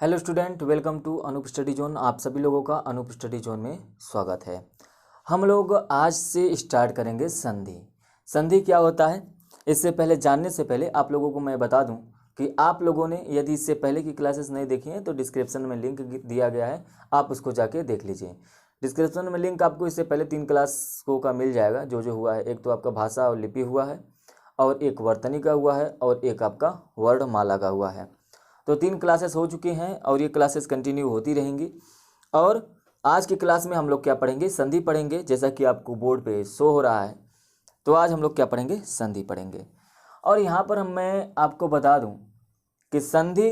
Hello student, welcome to Anoop study zone. आप सभी लोगों का अनूप स्टडी जोन में स्वागत है। हम लोग आज से स्टार्ट करेंगे संधि। संधि क्या होता है, इससे पहले जानने से पहले आप लोगों को मैं बता दूं कि आप लोगों ने यदि इससे पहले की क्लासेस नहीं देखी हैं तो डिस्क्रिप्शन में लिंक दिया गया है, आप उसको जाके देख लीजिए। डिस्क्रिप्शन में लिंक आपको इससे पहले 3 क्लास का मिल जाएगा। जो हुआ है, एक तो आपका भाषा और लिपि हुआ है, और एक वर्तनी का हुआ है, और एक आपका वर्णमाला का हुआ है। तो 3 क्लासेस हो चुकी हैं और ये क्लासेस कंटिन्यू होती रहेंगी। और आज की क्लास में हम लोग क्या पढ़ेंगे, संधि पढ़ेंगे। जैसा कि आपको बोर्ड पे शो हो रहा है, तो आज हम लोग क्या पढ़ेंगे, संधि पढ़ेंगे। और यहाँ पर मैं आपको बता दूँ कि संधि,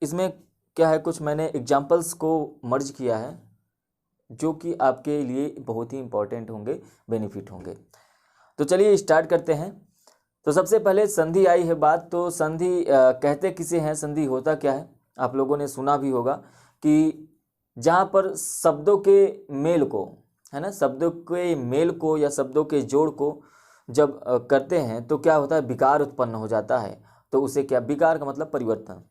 इसमें क्या है, कुछ मैंने एग्जाम्पल्स को मर्ज किया है जो कि आपके लिए बहुत ही इंपॉर्टेंट होंगे, बेनिफिट होंगे। तो चलिए स्टार्ट करते हैं। तो सबसे पहले संधि आई है बात, तो संधि कहते किसे हैं, संधि होता क्या है। आप लोगों ने सुना भी होगा कि जहाँ पर शब्दों के मेल को, है ना, शब्दों के मेल को या शब्दों के जोड़ को जब करते हैं तो क्या होता है, विकार उत्पन्न हो जाता है। तो उसे क्या, विकार का मतलब परिवर्तन,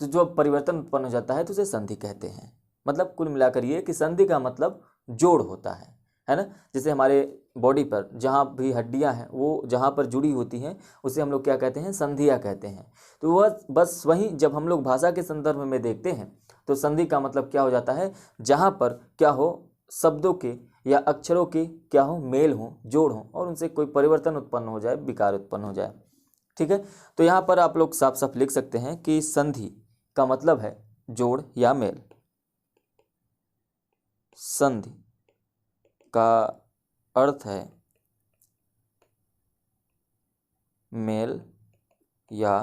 तो जो परिवर्तन उत्पन्न हो जाता है तो उसे संधि कहते हैं। मतलब कुल मिलाकर ये कि संधि का मतलब जोड़ होता है ना। जैसे हमारे बॉडी पर जहाँ भी हड्डियाँ हैं वो जहाँ पर जुड़ी होती हैं उसे हम लोग क्या कहते हैं, संधियाँ कहते हैं। तो वह बस वहीं जब हम लोग भाषा के संदर्भ में देखते हैं तो संधि का मतलब क्या हो जाता है, जहाँ पर क्या हो, शब्दों के या अक्षरों के क्या हो, मेल हो, जोड़ हो, और उनसे कोई परिवर्तन उत्पन्न हो जाए, विकार उत्पन्न हो जाए। ठीक है, तो यहाँ पर आप लोग साफ साफ लिख सकते हैं कि संधि का मतलब है जोड़ या मेल। संधि का अर्थ है मेल या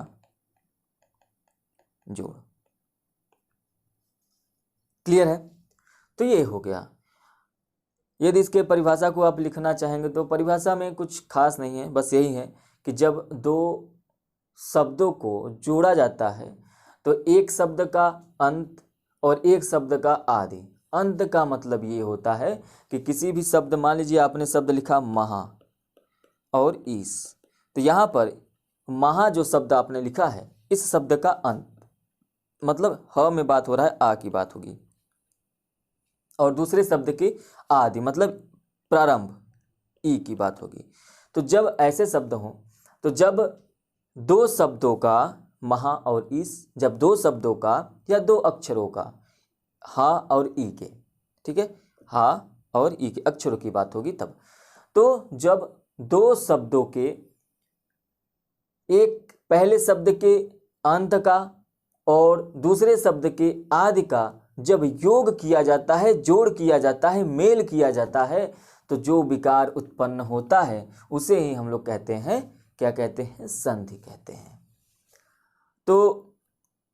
जोड़। क्लियर है, तो ये हो गया। यदि इसके परिभाषा को आप लिखना चाहेंगे तो परिभाषा में कुछ खास नहीं है, बस यही है कि जब दो शब्दों को जोड़ा जाता है तो एक शब्द का अंत और एक शब्द का आदि। अंत का मतलब ये होता है कि किसी भी शब्द, मान लीजिए आपने शब्द लिखा महा और ईस, तो यहाँ पर महा जो शब्द आपने लिखा है, इस शब्द का अंत मतलब ह में बात हो रहा है, आ की बात होगी, और दूसरे शब्द के आदि मतलब प्रारंभ, ई की बात होगी। तो जब ऐसे शब्द हों, तो जब दो शब्दों का, महा और ईस, जब दो शब्दों का या दो अक्षरों का, हा और ई के, ठीक है, हा और ई के अक्षरों की बात होगी तब। तो जब दो शब्दों के, एक पहले शब्द के अंत का और दूसरे शब्द के आदि का जब योग किया जाता है, जोड़ किया जाता है, मेल किया जाता है, तो जो विकार उत्पन्न होता है उसे ही हम लोग कहते हैं, क्या कहते हैं, संधि कहते हैं। तो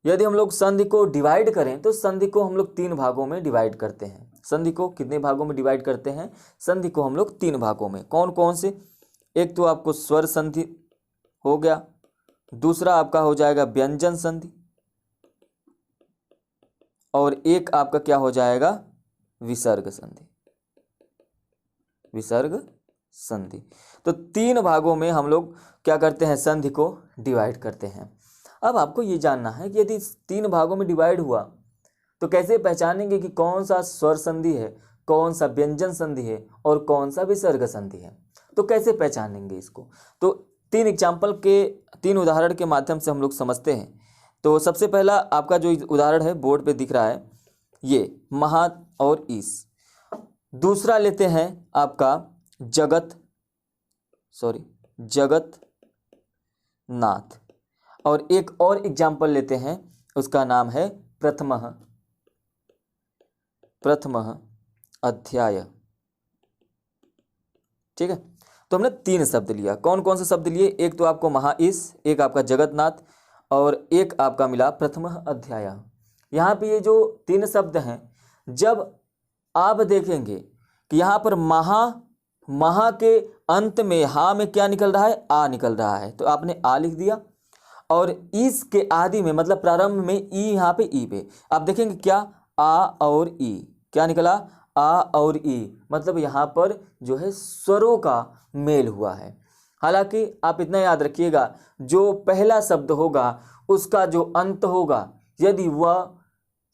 यदि हम लोग संधि को डिवाइड करें तो संधि को हम लोग 3 भागों में डिवाइड करते हैं। संधि को कितने भागों में डिवाइड करते हैं, संधि को हम लोग 3 भागों में। कौन कौन से, एक तो आपको स्वर संधि हो गया, दूसरा आपका हो जाएगा व्यंजन संधि, और एक आपका क्या हो जाएगा, विसर्ग संधि। विसर्ग संधि। तो 3 भागों में हम लोग क्या करते हैं, संधि को डिवाइड करते हैं। अब आपको ये जानना है कि यदि 3 भागों में डिवाइड हुआ तो कैसे पहचानेंगे कि कौन सा स्वर संधि है, कौन सा व्यंजन संधि है और कौन सा विसर्ग संधि है। तो कैसे पहचानेंगे इसको, तो 3 एग्जाम्पल के, 3 उदाहरण के माध्यम से हम लोग समझते हैं। तो सबसे पहला आपका जो उदाहरण है बोर्ड पे दिख रहा है, ये महा और ईस। दूसरा लेते हैं आपका जगत नाथ, और एक और एग्जाम्पल लेते हैं, उसका नाम है प्रथमः अध्याय। ठीक है, तो हमने 3 शब्द लिया। कौन कौन से शब्द लिए, एक तो आपको महाईश, एक आपका जगन्नाथ, और एक आपका मिला प्रथमः अध्याय। यहाँ पे ये जो 3 शब्द हैं, जब आप देखेंगे कि यहाँ पर महा के अंत में हा में क्या निकल रहा है, आ निकल रहा है, तो आपने आ लिख दिया। और ईस के आदि में मतलब प्रारंभ में ई, यहाँ पे ई पे आप देखेंगे क्या, आ और ई, क्या निकला, आ और ई, मतलब यहाँ पर जो है स्वरों का मेल हुआ है। हालांकि आप इतना याद रखिएगा, जो पहला शब्द होगा उसका जो अंत होगा, यदि वह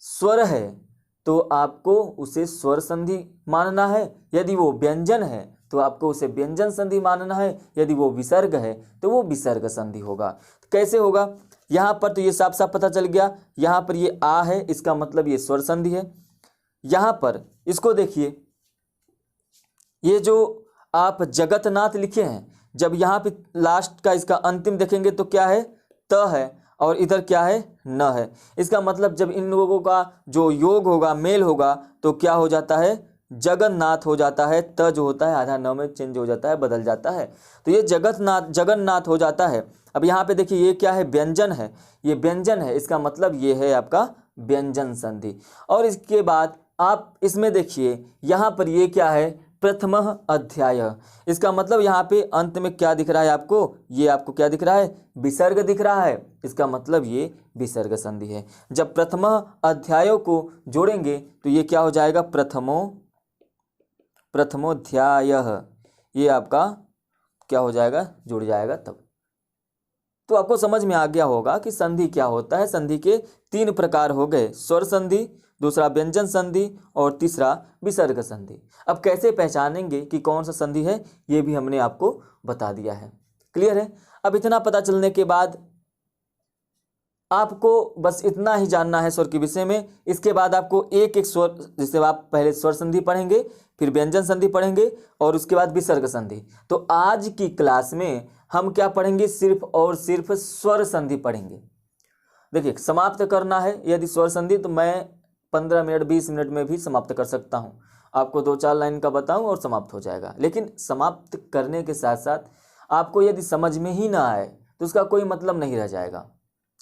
स्वर है तो आपको उसे स्वर संधि मानना है, यदि वो व्यंजन है तो आपको उसे व्यंजन संधि मानना है, यदि वो विसर्ग है तो वो विसर्ग संधि होगा। तो कैसे होगा, यहाँ पर तो ये साफ साफ पता चल गया, यहाँ पर ये आ है, इसका मतलब ये स्वर संधि है। यहाँ पर इसको देखिए, ये जो आप जगतनाथ लिखे हैं, जब यहाँ पे लास्ट का इसका अंतिम देखेंगे तो क्या है, त है, और इधर क्या है, न है। इसका मतलब जब इन लोगों का जो योग होगा, मेल होगा, तो क्या हो जाता है, जगन्नाथ हो जाता है। त जो होता है आधा न में चेंज हो जाता है, बदल जाता है, तो ये जगन्नाथ हो जाता है। अब यहाँ पे देखिए ये क्या है, व्यंजन है, ये व्यंजन है, इसका मतलब ये है आपका व्यंजन संधि। और इसके बाद आप इसमें देखिए यहाँ पर ये क्या है, प्रथमः अध्याय, इसका मतलब यहाँ पे अंत में क्या दिख रहा है आपको, ये आपको क्या दिख रहा है, विसर्ग दिख रहा है, इसका मतलब ये विसर्ग संधि है। जब प्रथमः अध्यायों को जोड़ेंगे तो ये क्या हो जाएगा, प्रथमोध्याय, ये आपका क्या हो जाएगा, जुड़ जाएगा तब। तो आपको समझ में आ गया होगा कि संधि क्या होता है। संधि के 3 प्रकार हो गए, स्वर संधि, दूसरा व्यंजन संधि और तीसरा विसर्ग संधि। अब कैसे पहचानेंगे कि कौन सा संधि है, ये भी हमने आपको बता दिया है। क्लियर है। अब इतना पता चलने के बाद आपको बस इतना ही जानना है स्वर के विषय में। इसके बाद आपको एक एक स्वर, जिसे आप पहले स्वर संधि पढ़ेंगे, फिर व्यंजन संधि पढ़ेंगे और उसके बाद विसर्ग संधि। तो आज की क्लास में हम क्या पढ़ेंगे, सिर्फ और सिर्फ स्वर संधि पढ़ेंगे। देखिए समाप्त करना है यदि स्वर संधि तो मैं 15 मिनट 20 मिनट में भी समाप्त कर सकता हूँ, आपको 2-4 लाइन का बताऊँ और समाप्त हो जाएगा। लेकिन समाप्त करने के साथ साथ आपको यदि समझ में ही ना आए तो उसका कोई मतलब नहीं रह जाएगा,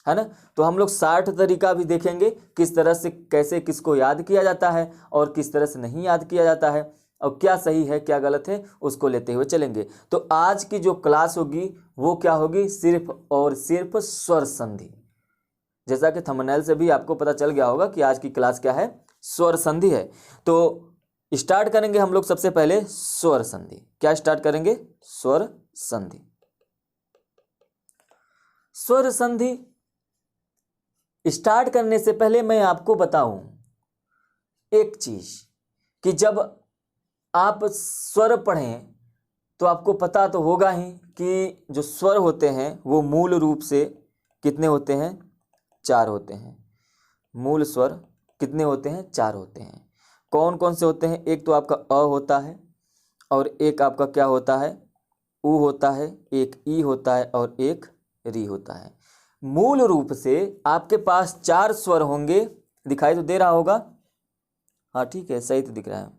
है ना। तो हम लोग 60 तरीका भी देखेंगे, किस तरह से कैसे किसको याद किया जाता है और किस तरह से नहीं याद किया जाता है, और क्या सही है क्या गलत है उसको लेते हुए चलेंगे। तो आज की जो क्लास होगी वो क्या होगी, सिर्फ और सिर्फ स्वर संधि। जैसा कि थंबनेल से भी आपको पता चल गया होगा कि आज की क्लास क्या है, स्वर संधि है। तो स्टार्ट करेंगे हम लोग सबसे पहले स्वर संधि। क्या स्टार्ट करेंगे, स्वर संधि। स्वर संधि स्टार्ट करने से पहले मैं आपको बताऊं एक चीज, कि जब आप स्वर पढ़ें तो आपको पता तो होगा ही कि जो स्वर होते हैं वो मूल रूप से कितने होते हैं, 4 होते हैं। मूल स्वर कितने होते हैं, 4 होते हैं। कौन कौन से होते हैं, एक तो आपका अ होता है, और एक आपका क्या होता है, उ होता है, एक ई होता है और एक री होता है। मूल रूप से आपके पास 4 स्वर होंगे। दिखाई तो दे रहा होगा, हाँ ठीक है, सही तो दिख रहा है,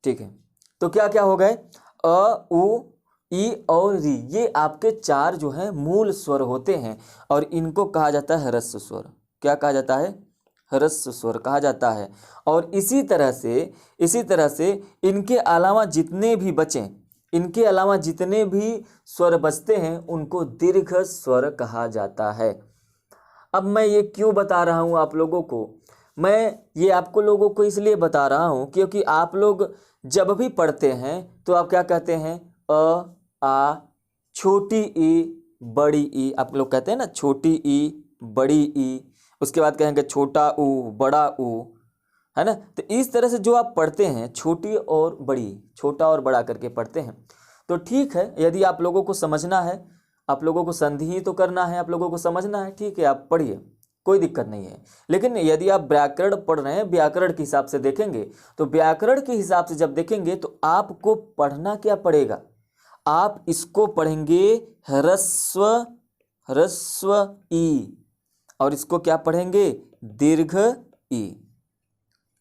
ठीक है। तो क्या क्या हो गए, अ उ ई और री, ये आपके 4 जो हैं मूल स्वर होते हैं, और इनको कहा जाता है ह्रस्व स्वर। क्या कहा जाता है, ह्रस्व स्वर कहा जाता है। और इसी तरह से इनके अलावा जितने भी बचें, इनके अलावा जितने भी स्वर बचते हैं उनको दीर्घ स्वर कहा जाता है। अब मैं ये क्यों बता रहा हूँ आप लोगों को, मैं ये आपको लोगों को इसलिए बता रहा हूँ क्योंकि आप लोग जब भी पढ़ते हैं तो आप क्या कहते हैं, अ आ, छोटी ई बड़ी ई, आप लोग कहते हैं ना, छोटी ई बड़ी ई, उसके बाद कहेंगे छोटा ऊ बड़ा ऊ, है ना। तो इस तरह से जो आप पढ़ते हैं, छोटी और बड़ी, छोटा और बड़ा करके पढ़ते हैं, तो ठीक है। यदि आप लोगों को समझना है, आप लोगों को संधि ही तो करना है, आप लोगों को समझना है, ठीक है, आप पढ़िए, कोई दिक्कत नहीं है। लेकिन यदि आप व्याकरण पढ़ रहे हैं, व्याकरण के हिसाब से देखेंगे, तो व्याकरण के हिसाब से जब देखेंगे तो आपको पढ़ना क्या पड़ेगा, आप इसको पढ़ेंगे ह्रस्व ई, और इसको क्या पढ़ेंगे, दीर्घ ई।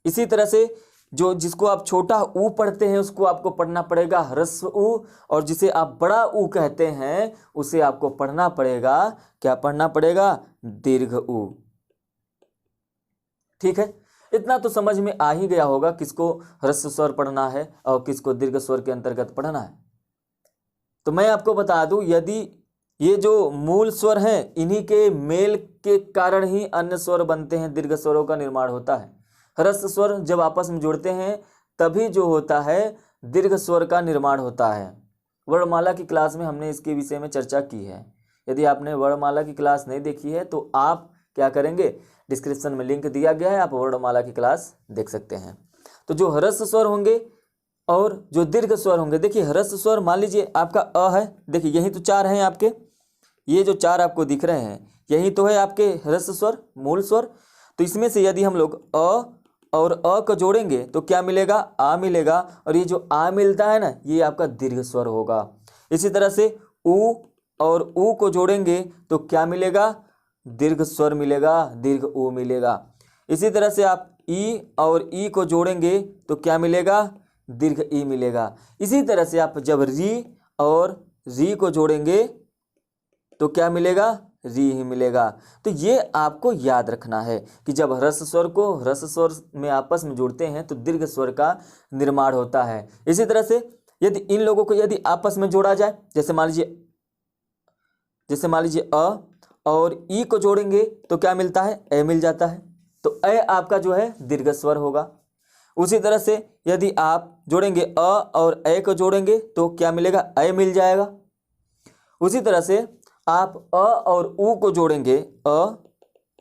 इसी तरह से जिसको आप छोटा ऊ पढ़ते हैं उसको आपको पढ़ना पड़ेगा ह्रस्व ऊ, और जिसे आप बड़ा ऊ कहते हैं उसे आपको पढ़ना पड़ेगा, क्या पढ़ना पड़ेगा, दीर्घ ऊ। ठीक है, इतना तो समझ में आ ही गया होगा किसको ह्रस्व स्वर पढ़ना है और किसको दीर्घ स्वर के अंतर्गत पढ़ना है। तो मैं आपको बता दूं, यदि ये जो मूल स्वर हैं इन्हीं के मेल के कारण ही अन्य स्वर बनते हैं, दीर्घ स्वरों का निर्माण होता है। ह्रस्व स्वर जब आपस में जुड़ते हैं तभी जो होता है दीर्घ स्वर का निर्माण होता है। वर्णमाला की क्लास में हमने इसके विषय में चर्चा की है। यदि आपने वर्णमाला की क्लास नहीं देखी है तो आप क्या करेंगे, डिस्क्रिप्शन में लिंक दिया गया है, आप वर्णमाला की क्लास देख सकते हैं। तो जो ह्रस्व स्वर होंगे और जो दीर्घ स्वर होंगे, देखिए ह्रस्व स्वर मान लीजिए आपका अ है, देखिए यही तो 4 हैं आपके, ये जो 4 आपको दिख रहे हैं यही तो है आपके ह्रस्व स्वर, मूल स्वर। तो इसमें से यदि हम लोग अ और अ को जोड़ेंगे तो क्या मिलेगा, आ मिलेगा, और ये जो आ मिलता है ना ये आपका दीर्घ स्वर होगा। इसी तरह से उ और उ को जोड़ेंगे तो क्या मिलेगा, दीर्घ स्वर मिलेगा, दीर्घ उ मिलेगा। इसी तरह से आप ई और ई को जोड़ेंगे तो क्या मिलेगा, दीर्घ ई मिलेगा। इसी तरह से आप जब री और री को जोड़ेंगे तो क्या मिलेगा, री ही मिलेगा। तो ये आपको याद रखना है कि जब ह्रस्व स्वर को ह्रस्व स्वर में आपस में जोड़ते हैं तो दीर्घ स्वर का निर्माण होता है। इसी तरह से यदि इन लोगों को यदि आपस में जोड़ा जाए, जैसे मान लीजिए अ और ई को जोड़ेंगे तो क्या मिलता है, ए मिल जाता है। तो ए आपका जो है दीर्घ स्वर होगा। उसी तरह से यदि आप जोड़ेंगे अ और ए को जोड़ेंगे तो क्या मिलेगा, ए मिल जाएगा। उसी तरह से आप अ और उ को जोड़ेंगे, अ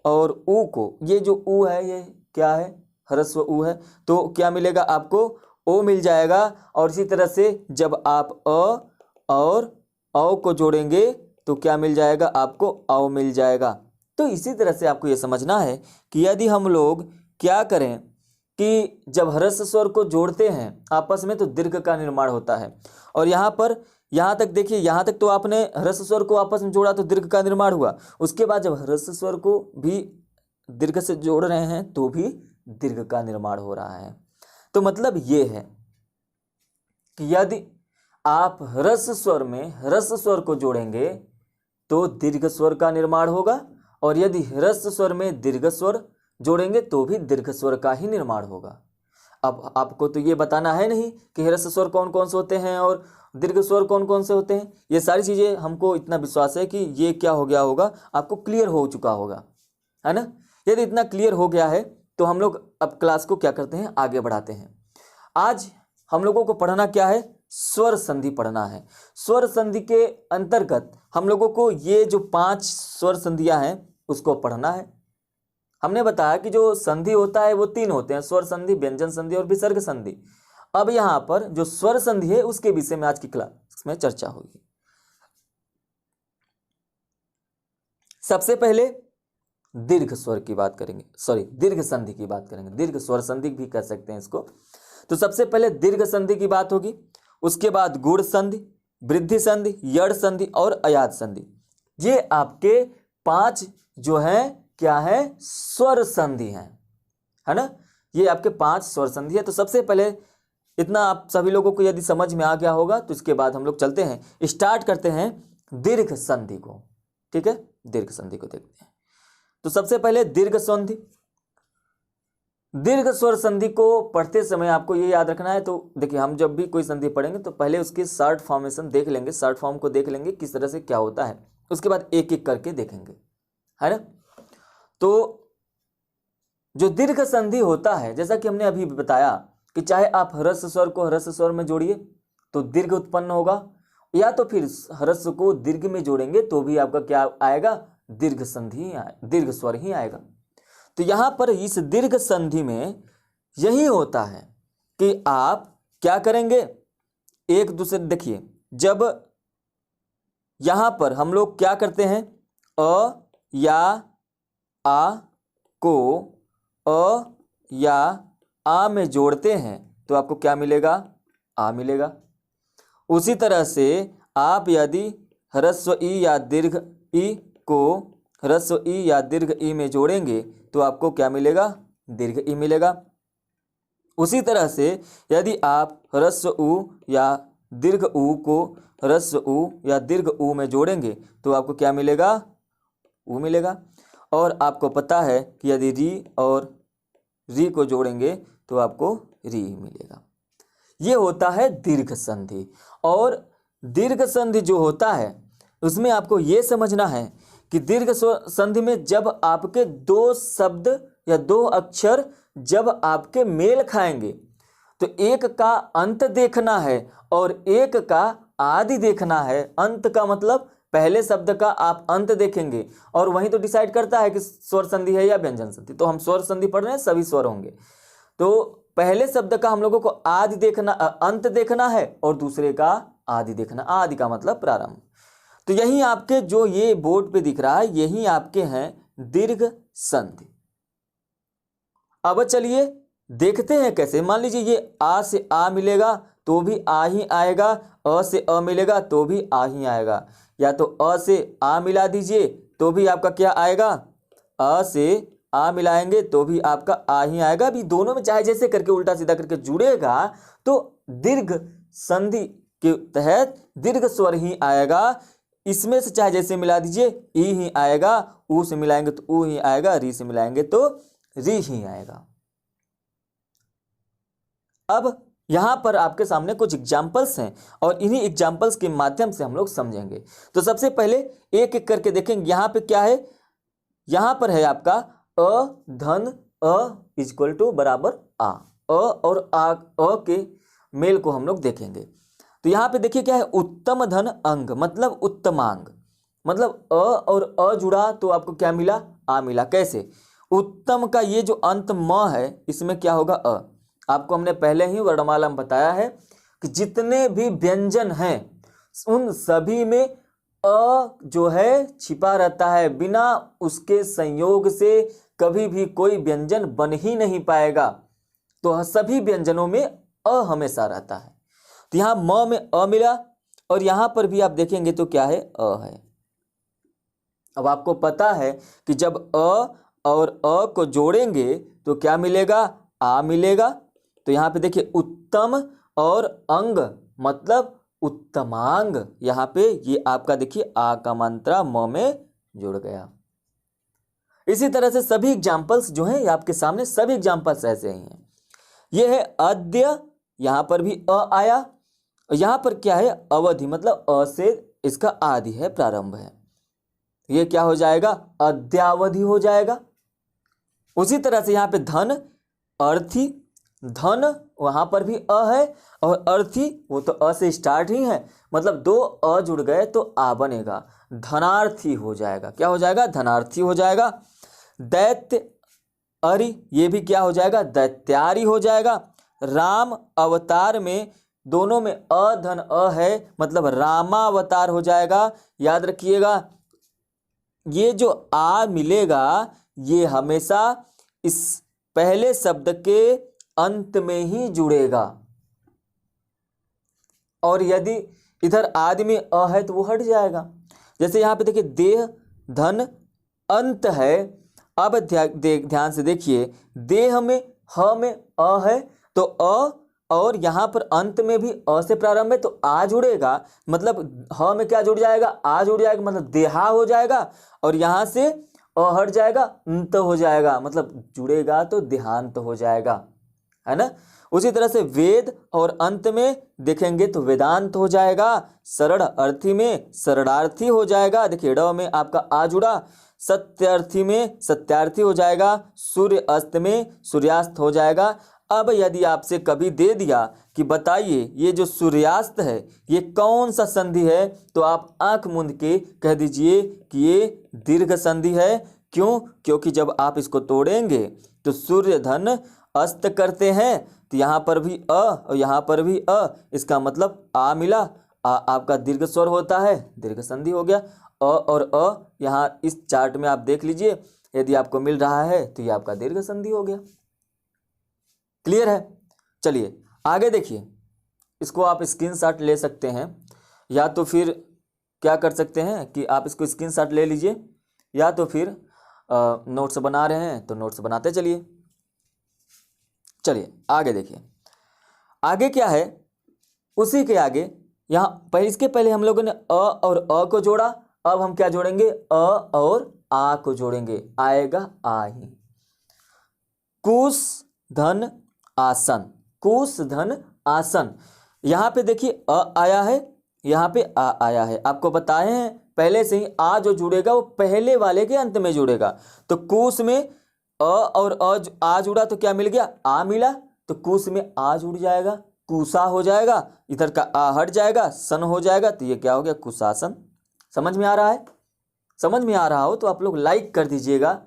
और उ को, ये जो उ है ये क्या है, ह्रस्व उ है, तो क्या मिलेगा आपको, ओ मिल जाएगा। और इसी तरह से जब आप अ और औ को जोड़ेंगे तो क्या मिल जाएगा आपको, औ मिल जाएगा। तो इसी तरह से आपको ये समझना है कि यदि हम लोग क्या करें कि जब ह्रस्व स्वर को जोड़ते हैं आपस में तो दीर्घ का निर्माण होता है। और यहाँ तक देखिए, यहाँ तक तो आपने ह्रस्व स्वर को आपस में जोड़ा तो दीर्घ का निर्माण हुआ। उसके बाद जब ह्रस्व स्वर को भी दीर्घ से जोड़ रहे हैं तो भी दीर्घ का निर्माण हो रहा है। तो मतलब ये है कि यदि आप ह्रस्व स्वर में ह्रस्व स्वर को जोड़ेंगे तो दीर्घ स्वर का निर्माण होगा, और यदि ह्रस्व स्वर में दीर्घ स्वर जोड़ेंगे तो भी दीर्घ स्वर का ही निर्माण होगा। अब आपको तो ये बताना है नहीं कि ह्रस्व स्वर कौन कौन से होते हैं और दीर्घ स्वर कौन कौन से होते हैं। ये सारी चीज़ें हमको इतना विश्वास है कि ये क्या हो गया होगा, आपको क्लियर हो चुका होगा, है ना। यदि इतना क्लियर हो गया है तो हम लोग अब क्लास को क्या करते हैं, आगे बढ़ाते हैं। आज हम लोगों को पढ़ना क्या है, स्वर संधि पढ़ना है। स्वर संधि के अंतर्गत हम लोगों को ये जो 5 स्वर संधियां हैं उसको पढ़ना है। हमने बताया कि जो संधि होता है वो 3 होते हैं, स्वर संधि, व्यंजन संधि और विसर्ग संधि। अब यहां पर जो स्वर संधि है उसके विषय में आज की क्लास में चर्चा होगी। सबसे पहले दीर्घ स्वर की बात करेंगे, दीर्घ संधि की बात करेंगे, दीर्घ स्वर संधि भी कह सकते हैं इसको। तो सबसे पहले दीर्घ संधि की बात होगी, उसके बाद गुण संधि, वृद्धि संधि, यड़ संधि और अयाद संधि। ये आपके 5 जो है क्या है, स्वर संधि है ना। ये आपके 5 स्वर संधि है। तो सबसे पहले इतना आप सभी लोगों को यदि समझ में आ गया होगा तो इसके बाद हम लोग चलते हैं, स्टार्ट करते हैं दीर्घ संधि को। ठीक है, दीर्घ संधि को देखते हैं। तो सबसे पहले दीर्घ संधि, दीर्घ स्वर संधि को पढ़ते समय आपको ये याद रखना है। तो देखिए, हम जब भी कोई संधि पढ़ेंगे तो पहले उसकी शॉर्ट फॉर्मेशन देख लेंगे, शॉर्ट फॉर्म को देख लेंगे किस तरह से क्या होता है, उसके बाद एक एक करके देखेंगे, है ना। तो जो दीर्घ संधि होता है, जैसा कि हमने अभी बताया कि चाहे आप ह्रस्व स्वर को ह्रस्व स्वर में जोड़िए तो दीर्घ उत्पन्न होगा, या तो फिर ह्रस्व को दीर्घ में जोड़ेंगे तो भी आपका क्या आएगा, दीर्घ संधि, दीर्घ स्वर ही आएगा। तो यहां पर इस दीर्घ संधि में यही होता है कि आप क्या करेंगे, एक दूसरे, देखिए जब यहां पर हम लोग क्या करते हैं, अ या आ को अ या आ में जोड़ते हैं तो आपको क्या मिलेगा, आ मिलेगा। उसी तरह से आप यदि ह्रस्व ई या दीर्घ ई को ह्रस्व ई या दीर्घ ई में जोड़ेंगे तो आपको क्या मिलेगा, दीर्घ ई मिलेगा। उसी तरह से यदि आप ह्रस्व उ या दीर्घ उ को ह्रस्व उ या दीर्घ उ में जोड़ेंगे तो आपको क्या मिलेगा, उ मिलेगा। और आपको पता है कि यदि री और री को जोड़ेंगे तो आपको री मिलेगा। ये होता है दीर्घ संधि। और दीर्घ संधि जो होता है उसमें आपको ये समझना है कि दीर्घ संधि में जब आपके 2 शब्द या 2 अक्षर जब आपके मेल खाएंगे तो एक का अंत देखना है और एक का आदि देखना है। अंत का मतलब पहले शब्द का आप अंत देखेंगे और वहीं तो डिसाइड करता है कि स्वर संधि है या व्यंजन संधि। तो हम स्वर संधि पढ़ रहे हैं, सभी स्वर होंगे। तो पहले शब्द का हम लोगों को आदि देखना, अंत देखना है, और दूसरे का आदि देखना। आदि का मतलब प्रारंभ। तो यही आपके जो ये बोर्ड पे दिख रहा है, यही आपके हैं दीर्घ संधि। अब चलिए देखते हैं कैसे। मान लीजिए ये आ से आ मिलेगा तो भी आ ही आएगा, अ से अ मिलेगा तो भी आ ही आएगा, या तो अ से आ मिला दीजिए तो भी आपका क्या आएगा, अ से आ मिलाएंगे तो भी आपका आ ही आएगा। भी दोनों में चाहे जैसे करके उल्टा सीधा करके जुड़ेगा तो दीर्घ संधि के तहत दीर्घ स्वर ही आएगा। इसमें से चाहे जैसे मिला दीजिए, ई ही आएगा, ऊ से मिलाएंगे तो ऊ ही आएगा, री से मिलाएंगे तो री ही आएगा। अब यहां पर आपके सामने कुछ एग्जाम्पल्स हैं और इन्हीं एग्जाम्पल्स के माध्यम से हम लोग समझेंगे। तो सबसे पहले एक एक करके देखेंगे। यहां पे क्या है, यहां पर है आपका अ धन अ इक्वल टू बराबर आ। अ और आ, अ के मेल को हम लोग देखेंगे। तो यहां पे देखिए क्या है, उत्तम धन अंग मतलब उत्तमांग, मतलब अ और अ जुड़ा तो आपको क्या मिला, आ मिला। कैसे, उत्तम का ये जो अंत म है इसमें क्या होगा, अ। आपको हमने पहले ही वर्णमाला में बताया है कि जितने भी व्यंजन हैं उन सभी में अ जो है छिपा रहता है। बिना उसके संयोग से कभी भी कोई व्यंजन बन ही नहीं पाएगा। तो सभी व्यंजनों में अ हमेशा रहता है। तो यहां म में अ मिला और यहां पर भी आप देखेंगे तो क्या है, अ है। अब आपको पता है कि जब अ और अ को जोड़ेंगे तो क्या मिलेगा, आ मिलेगा। तो यहां पे देखिए उत्तम और अंग मतलब उत्तमांग, यहां पे ये आपका देखिए आ का मात्रा म में जुड़ गया। इसी तरह से सभी एग्जाम्पल्स जो हैं आपके सामने, सभी एग्जाम्पल्स ऐसे ही हैं। ये है अद्य, यहां पर भी अ आया। यहां पर क्या है, अवधि मतलब अ से इसका आदि है, प्रारंभ है। ये क्या हो जाएगा, अद्यावधि हो जाएगा। उसी तरह से यहां पे धन अर्थी, धन वहां पर भी अ है और अर्थी वो तो अ से स्टार्ट ही है, मतलब दो अ जुड़ गए तो आ बनेगा, धनार्थी हो जाएगा। क्या हो जाएगा, धनार्थी हो जाएगा। दैत्य अरि ये भी क्या हो जाएगा, दैत्यारी हो जाएगा। राम अवतार में दोनों में अ धन अ है, मतलब रामावतार हो जाएगा। याद रखिएगा ये जो आ मिलेगा ये हमेशा इस पहले शब्द के अंत में ही जुड़ेगा, और यदि इधर आदि में अ है तो वो हट जाएगा। जैसे यहां पे देखिए देह धन अंत है। अब ध्यान से देखिए, देह में ह में अ है तो अ, और यहां पर अंत में भी अ से प्रारंभ है तो आ जुड़ेगा, मतलब ह में क्या जुड़ जाएगा, आ जुड़ जाएगा, मतलब देहा हो जाएगा। और यहां से अ हट जाएगा, अंत हो जाएगा, मतलब जुड़ेगा तो देहांत हो जाएगा, है ना। उसी तरह से वेद और अंत में देखेंगे तो वेदांत हो जाएगा। शरण अर्थी में शरणार्थी हो जाएगा। देखिए ड में आपका आ जुड़ा। सत्यार्थी में सत्यार्थी हो जाएगा। सूर्य अस्त में सूर्यास्त हो जाएगा। अब यदि आपसे कभी दे दिया कि बताइए ये जो सूर्यास्त है ये कौन सा संधि है, तो आप आंख मूंद के कह दीजिए कि ये दीर्घ संधि है। क्यों, क्योंकि जब आप इसको तोड़ेंगे तो सूर्य धन अस्त करते हैं, तो यहाँ पर भी अ और यहाँ पर भी अ, इसका मतलब आ मिला। आ आपका दीर्घ स्वर होता है, दीर्घ संधि हो गया। अ और अ यहाँ इस चार्ट में आप देख लीजिए, यदि आपको मिल रहा है तो ये आपका दीर्घ संधि हो गया। क्लियर है। चलिए आगे देखिए, इसको आप स्क्रीनशॉट ले सकते हैं, या तो फिर क्या कर सकते हैं कि आप इसको स्क्रीनशॉट ले लीजिए, या तो फिर नोट्स बना रहे हैं तो नोट्स बनाते चलिए। चलिए आगे देखिए, आगे क्या है, उसी के आगे यहाँ पहले, इसके पहले हम लोगों ने अ और अ को जोड़ा। अब हम क्या जोड़ेंगे, अ और आ को जोड़ेंगे, आएगा आ ही। कुश धन आसन, कुश धन आसन। यहां पे देखिए अ आया है, यहां पे आ आया है। आपको बताए हैं पहले से ही, आ जो जुड़ेगा वो पहले वाले के अंत में जुड़ेगा। तो कुश में अ और आ जुड़ा तो क्या मिल गया, आ मिला। तो कुश में आ जुड़ जाएगा, कुशा हो जाएगा। इधर का आ हट जाएगा, सन हो जाएगा, तो ये क्या हो गया, कुशासन। समझ में आ रहा है? समझ में आ रहा हो तो आप लोग लाइक कर दीजिएगा,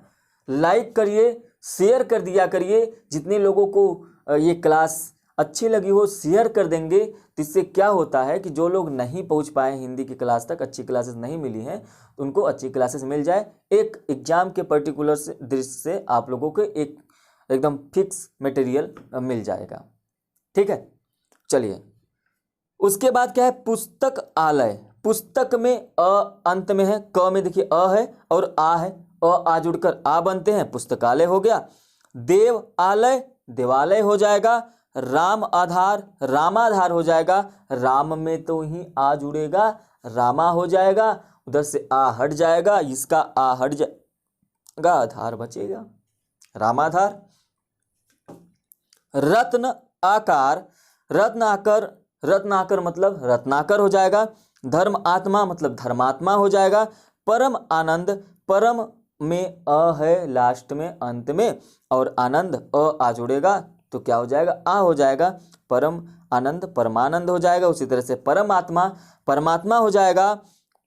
लाइक करिए, शेयर कर दिया करिए। जितने लोगों को ये क्लास अच्छी लगी हो शेयर कर देंगे, तो इससे क्या होता है कि जो लोग नहीं पहुंच पाए हिंदी की क्लास तक, अच्छी क्लासेस नहीं मिली हैं, तो उनको अच्छी क्लासेस मिल जाए। एक एग्जाम के पर्टिकुलर से दृष्टि से आप लोगों को एक एकदम फिक्स मटेरियल मिल जाएगा। ठीक है, चलिए उसके बाद क्या है, पुस्तक आलय। पुस्तक में अ अंत में है, क में देखिए अ है और आ है, आ जुड़कर आ बनते हैं, पुस्तकालय हो गया। देव आलय देवालय हो जाएगा। राम आधार रामाधार हो जाएगा, राम में तो ही आ जुड़ेगा, रामा हो जाएगा, उधर से आ हट जाएगा, इसका आ हट जाएगा, आधार बचेगा, रामाधार। रत्न आकार रत्नाकर मतलब रत्नाकर हो जाएगा। धर्म आत्मा मतलब धर्मात्मा हो जाएगा। परम आनंद, परम में अ है लास्ट में अंत में, और आनंद अ आ जुड़ेगा तो क्या हो जाएगा, आ हो जाएगा। परम आनंद परमानंद हो जाएगा। उसी तरह से परमात्मा परमात्मा हो जाएगा।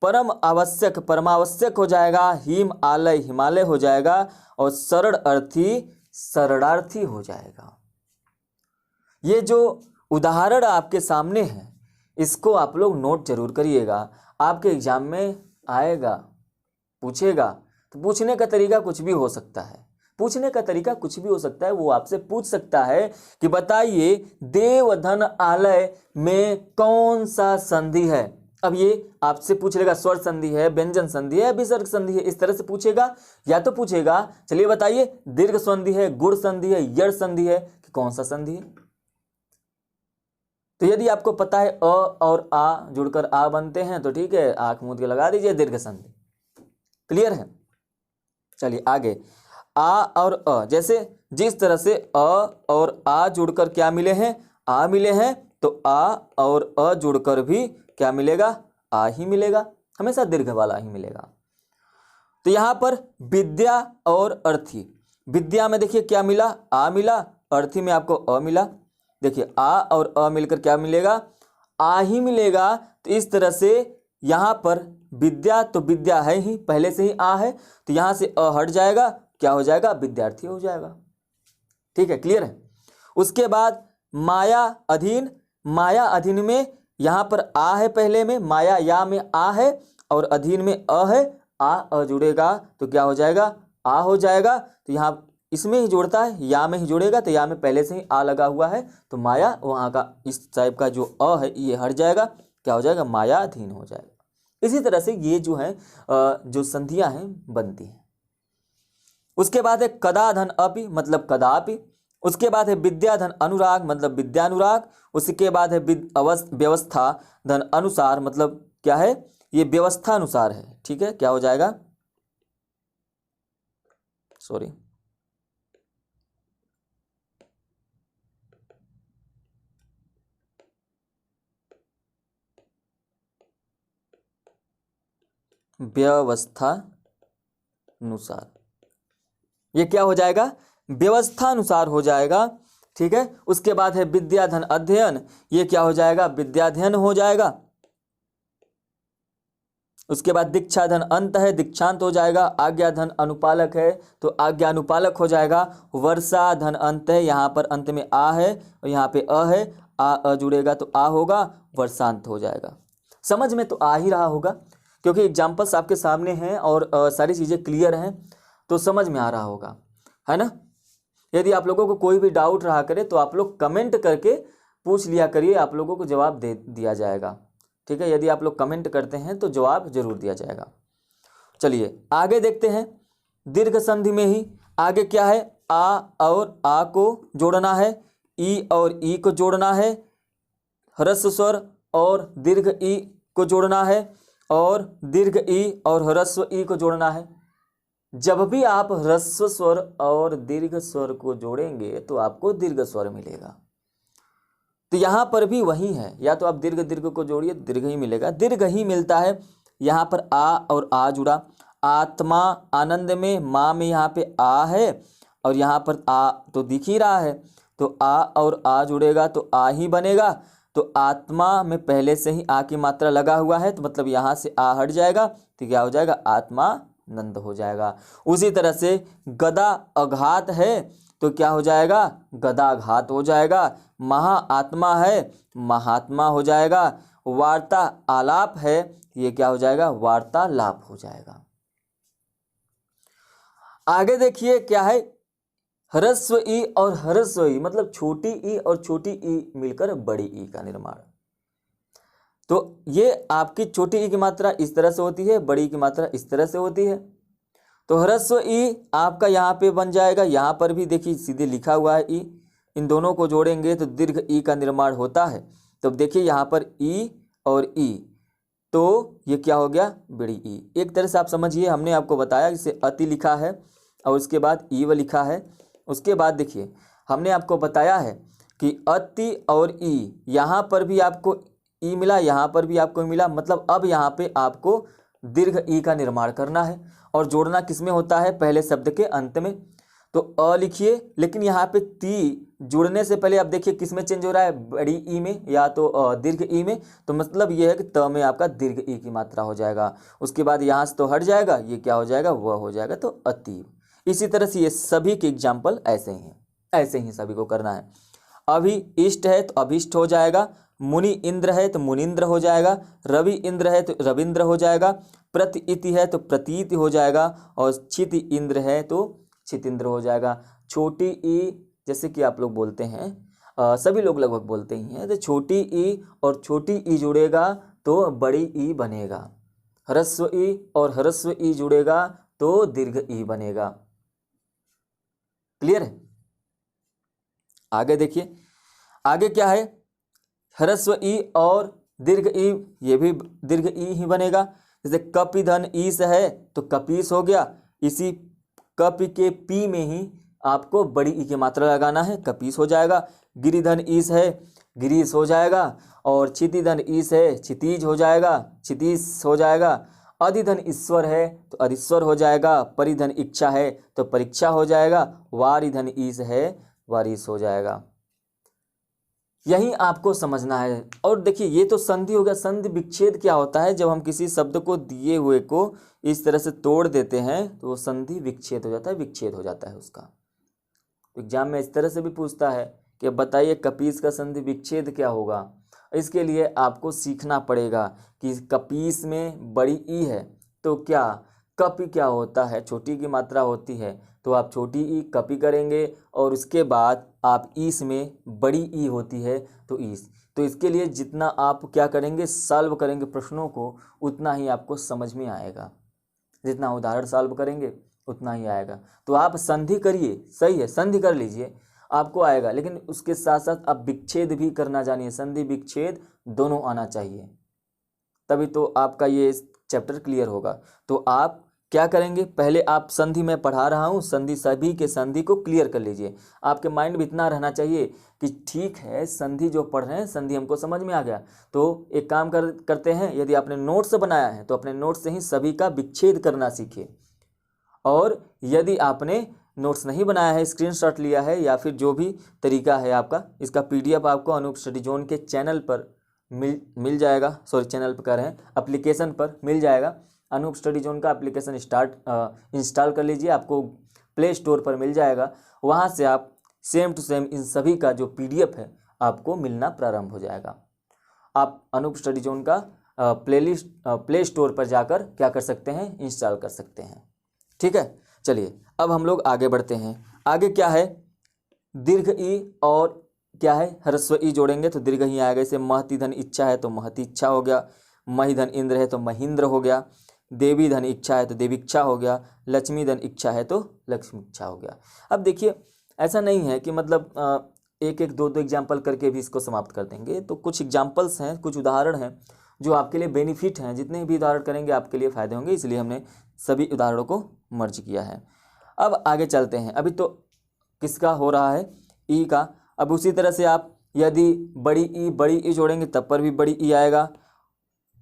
परम आवश्यक परमावश्यक हो जाएगा। हिम आलय हिमालय हो जाएगा। और सरल अर्थी शरणार्थी हो जाएगा। ये जो उदाहरण आपके सामने है इसको आप लोग नोट जरूर करिएगा, आपके एग्जाम में आएगा, पूछेगा। तो पूछने का तरीका कुछ भी हो सकता है, पूछने का तरीका कुछ भी हो सकता है। वो आपसे पूछ सकता है कि बताइए देवधन आलय में कौन सा संधि है। अब ये आपसे पूछ लेगा स्वर संधि है, व्यंजन संधि है, विसर्ग संधि है, इस तरह से पूछेगा। या तो पूछेगा चलिए बताइए दीर्घ संधि है, गुण संधि है, यड़ संधि है, कि कौन सा संधि है। तो यदि आपको पता है अ और आ जुड़कर आ बनते हैं तो ठीक है, आंख मूंद के लगा दीजिए दीर्घ संधि। क्लियर है? चलिए आगे, आ और अ, जैसे जिस तरह से अ और आ जुड़कर क्या मिले हैं, आ मिले हैं, तो आ और अ जुड़कर भी क्या मिलेगा, आ ही मिलेगा, हमेशा दीर्घ वाला ही मिलेगा। तो यहां पर विद्या और अर्थी, विद्या में देखिए क्या मिला, आ मिला, अर्थी में आपको अ मिला। देखिए आ और अ मिलकर क्या मिलेगा, आ ही मिलेगा। तो इस तरह से यहां पर विद्या तो विद्या है ही, पहले से ही आ है, तो यहां से अ हट जाएगा, क्या हो जाएगा, विद्यार्थी हो जाएगा। ठीक है, क्लियर है? उसके बाद माया अधीन, माया अधीन में यहां पर आ है, पहले में माया या में आ है और अधीन में अ है, आ अ जुड़ेगा तो क्या हो जाएगा, आ हो जाएगा। तो यहां इसमें ही जोड़ता है, या में ही जुड़ेगा, तो या में पहले से ही आ लगा हुआ है, तो माया वहां का इस टाइप का जो अ है ये हट जाएगा, क्या हो जाएगा, माया अधीन हो जाएगा। इसी तरह से ये जो है जो संधियां हैं बनती हैं। उसके बाद है कदाधन अपि मतलब कदापि। उसके बाद है विद्याधन अनुराग मतलब विद्यानुराग। उसके बाद है व्यवस्था धन अनुसार मतलब क्या है, ये व्यवस्था अनुसार है। ठीक है, क्या हो जाएगा, सॉरी, व्यवस्था अनुसार, ये क्या हो जाएगा, व्यवस्था अनुसार हो जाएगा। ठीक है, उसके बाद है विद्याधन अध्ययन, ये क्या हो जाएगा, विद्याध्ययन हो जाएगा। उसके बाद दीक्षा धन अंत है, दीक्षांत हो जाएगा। आज्ञा धन अनुपालक है तो आज्ञा अनुपालक हो जाएगा। वर्षा धन अंत है, यहाँ पर अंत में आ है और यहाँ पे अ है, आ अ जुड़ेगा तो आ होगा, वर्षांत हो जाएगा। समझ में तो आ ही रहा होगा क्योंकि एग्जाम्पल्स आपके सामने हैं और सारी चीज़ें क्लियर हैं, तो समझ में आ रहा होगा, है ना। यदि आप लोगों को कोई भी डाउट रहा करे तो आप लोग कमेंट करके पूछ लिया करिए, आप लोगों को जवाब दे दिया जाएगा। ठीक है, यदि आप लोग कमेंट करते हैं तो जवाब जरूर दिया जाएगा। चलिए आगे देखते हैं। दीर्घ संधि में ही आगे क्या है, आ और आ को जोड़ना है, ई और ई को जोड़ना है, ह्रस्व स्वर और दीर्घ ई को जोड़ना है, और दीर्घ ई और ह्रस्व ई को जोड़ना है। जब भी आप ह्रस्व स्वर और दीर्घ स्वर को जोड़ेंगे तो आपको दीर्घ स्वर मिलेगा। तो यहां पर भी वही है, या तो आप दीर्घ दीर्घ को जोड़िए दीर्घ ही मिलेगा, दीर्घ ही मिलता है। यहां पर आ और आ जुड़ा, आत्मा आनंद में, माँ में यहाँ पे आ है और यहाँ पर आ तो दिख ही रहा है, तो आ और आ जुड़ेगा तो आ ही बनेगा। तो आत्मा में पहले से ही आ की मात्रा लगा हुआ है, तो मतलब यहाँ से आ हट जाएगा तो क्या हो जाएगा, आत्मानंद हो जाएगा। उसी तरह से गदा अघात है तो क्या हो जाएगा, गदाघात हो जाएगा। महा आत्मा है, महात्मा हो जाएगा। वार्ता आलाप है, ये क्या हो जाएगा, वार्तालाप हो जाएगा। आगे देखिए क्या है, ह्रस्व ई और ह्रस्व ई मतलब छोटी ई और छोटी ई मिलकर बड़ी ई का निर्माण। तो ये आपकी छोटी ई की मात्रा इस तरह से होती है, बड़ी ई की मात्रा इस तरह से होती है। तो ह्रस्व ई आपका यहाँ पे बन जाएगा, यहाँ पर भी देखिए सीधे लिखा हुआ है ई, इन दोनों को जोड़ेंगे तो दीर्घ ई का निर्माण होता है। तो देखिए यहाँ पर ई और ई, तो ये क्या हो गया, बड़ी ई। एक तरह से आप समझिए, हमने आपको बताया इसे अति लिखा है और उसके बाद ईव लिखा है। उसके बाद देखिए हमने आपको बताया है कि अति और ई, यहाँ पर भी आपको ई मिला, यहाँ पर भी आपको मिला, मतलब अब यहाँ पे आपको दीर्घ ई का निर्माण करना है। और जोड़ना किसमें होता है, पहले शब्द के अंत में। तो अ लिखिए, लेकिन यहाँ पे ती जुड़ने से पहले आप देखिए किस में चेंज हो रहा है, बड़ी ई में या तो दीर्घ ई में। तो मतलब ये है कि त में आपका दीर्घ ई की मात्रा हो जाएगा। उसके बाद यहाँ से तो हट जाएगा, ये क्या हो जाएगा, वह हो जाएगा, तो अतीव। इसी तरह से ये सभी के एग्जाम्पल ऐसे ही हैं, ऐसे ही सभी को करना है। अभी इष्ट है तो अभिष्ट हो जाएगा, मुनि इंद्र है तो मुनिंद्र हो जाएगा, रवि इंद्र है तो रविंद्र हो जाएगा, प्रति इति है तो प्रतीति हो जाएगा, और छिति इंद्र है तो छितिंद्र हो जाएगा। छोटी ई जैसे कि आप लोग बोलते हैं, सभी लोग लगभग बोलते ही हैं, तो छोटी ई और छोटी ई जुड़ेगा तो बड़ी ई बनेगा। ह्रस्व ई और ह्रस्व ई जुड़ेगा तो दीर्घ ई बनेगा। क्लियर है? आगे देखिए, आगे क्या है, ह्रस्व ई और दीर्घ ई, ये भी दीर्घ ई ही बनेगा। जैसे कपिधन ईस है तो कपीस हो गया, इसी कप के पी में ही आपको बड़ी ई की मात्रा लगाना है, कपीस हो जाएगा। गिरिधन ईस है, गिरीस हो जाएगा। और क्षितिधन ईस है, क्षितिज हो जाएगा, क्षितिस हो जाएगा। अधिधन ईश्वर है तो अधीश्वर हो जाएगा। परिधन इच्छा है तो परीक्षा हो जाएगा। वारिधन ईस है, वारिस हो जाएगा। यही आपको समझना है। और देखिए ये तो संधि हो गया। संधि विच्छेद क्या होता है, जब हम किसी शब्द को दिए हुए को इस तरह से तोड़ देते हैं तो वो संधि विच्छेद हो जाता है, विच्छेद हो जाता है उसका। एग्जाम में इस तरह से भी पूछता है कि बताइए कपीस का संधि विच्छेद क्या होगा। इसके लिए आपको सीखना पड़ेगा कि कपीस में बड़ी ई है तो क्या कपि क्या होता है, छोटी की मात्रा होती है तो आप छोटी ई कपि करेंगे, और उसके बाद आप ईस में बड़ी ई होती है तो ईस। तो इसके लिए जितना आप क्या करेंगे, सॉल्व करेंगे प्रश्नों को, उतना ही आपको समझ में आएगा। जितना उदाहरण सॉल्व करेंगे उतना ही आएगा। तो आप संधि करिए, सही है, संधि कर लीजिए, आपको आएगा। लेकिन उसके साथ साथ आप विच्छेद भी करना जानिए, संधि विच्छेद दोनों आना चाहिए, तभी तो आपका ये चैप्टर क्लियर होगा। तो आप क्या करेंगे, पहले आप संधि में पढ़ा रहा हूँ, संधि सभी के संधि को क्लियर कर लीजिए। आपके माइंड में इतना रहना चाहिए कि ठीक है संधि जो पढ़ रहे हैं, संधि हमको समझ में आ गया। तो एक काम करते हैं, यदि आपने नोट्स बनाया है तो अपने नोट्स से ही सभी का विच्छेद करना सीखिए। और यदि आपने नोट्स नहीं बनाया है, स्क्रीनशॉट लिया है या फिर जो भी तरीका है आपका, इसका पीडीएफ आपको अनूप स्टडी जोन के चैनल पर मिल जाएगा। सॉरी, चैनल पर कह रहे हैं, एप्लीकेशन पर मिल जाएगा। अनूप स्टडी जोन का एप्लीकेशन इंस्टॉल कर लीजिए, आपको प्ले स्टोर पर मिल जाएगा। वहाँ से आप सेम टू सेम इन सभी का जो पीडीएफ है आपको मिलना प्रारंभ हो जाएगा। आप अनूप स्टडी जोन का प्ले स्टोर पर जाकर क्या कर सकते हैं, इंस्टॉल कर सकते हैं। ठीक है, चलिए अब हम लोग आगे बढ़ते हैं। आगे क्या है, दीर्घ ई और क्या है, ह्रस्व ई जोड़ेंगे तो दीर्घ ही आएगा। जैसे महति धन इच्छा है तो महति इच्छा हो गया, मही धन इंद्र है तो महिंद्र हो गया, देवी धन इच्छा है तो देवीक्षा हो गया, लक्ष्मी धन इच्छा है तो लक्ष्मी इच्छा हो गया। अब देखिए ऐसा नहीं है कि मतलब एक एक दो एग्जाम्पल करके भी इसको समाप्त कर देंगे। तो कुछ एग्जाम्पल्स हैं, कुछ उदाहरण हैं जो आपके लिए बेनिफिट हैं। जितने भी उदाहरण करेंगे आपके लिए फ़ायदे होंगे, इसलिए हमने सभी उदाहरणों को मर्ज किया है। अब आगे चलते हैं। अभी तो किसका हो रहा है, ई का। अब उसी तरह से आप यदि बड़ी ई जोड़ेंगे तब पर भी बड़ी ई आएगा।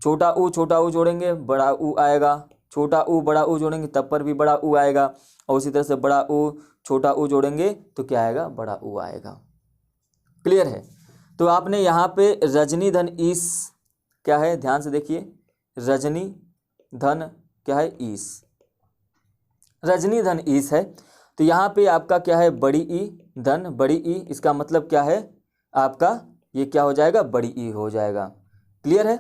छोटा ऊ जोड़ेंगे बड़ा ऊ आएगा। छोटा ऊ बड़ा ऊ जोड़ेंगे तब पर भी बड़ा ऊ आएगा। और उसी तरह से बड़ा ऊ छोटा ऊ जोड़ेंगे तो क्या आएगा, बड़ा ऊ आएगा। क्लियर है? तो आपने यहाँ पे रजनी धन ईस क्या है, ध्यान से देखिए, रजनी धन क्या है, ईस, रजनी धन ईस है। तो यहाँ पे आपका क्या है, बड़ी ई धन बड़ी ई, इसका मतलब क्या है आपका, ये क्या हो जाएगा, बड़ी ई हो जाएगा। क्लियर है।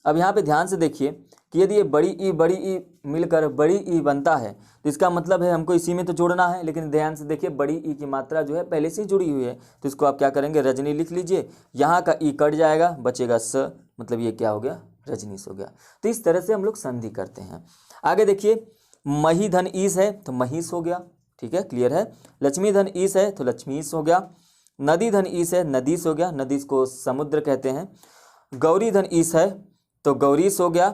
अब यहाँ पे ध्यान से देखिए कि यदि ये बड़ी ई मिलकर बड़ी ई बनता है तो इसका मतलब है हमको इसी में तो जोड़ना है, लेकिन ध्यान से देखिए बड़ी ई की मात्रा जो है पहले से ही जुड़ी हुई है, तो इसको आप क्या करेंगे, रजनी लिख लीजिए, यहाँ का ई कट जाएगा, बचेगा स, मतलब ये क्या हो गया, रजनीश हो गया। तो इस तरह से हम लोग संधि करते हैं। आगे देखिए, मही धन ईस है तो महिष हो गया, ठीक है, क्लियर है। लक्ष्मी धन ईस है तो लक्ष्मीश हो गया। नदी धन ईस है, नदीश हो गया, नदीश को समुद्र कहते हैं। गौरी धन ईस है तो गौरीश हो गया।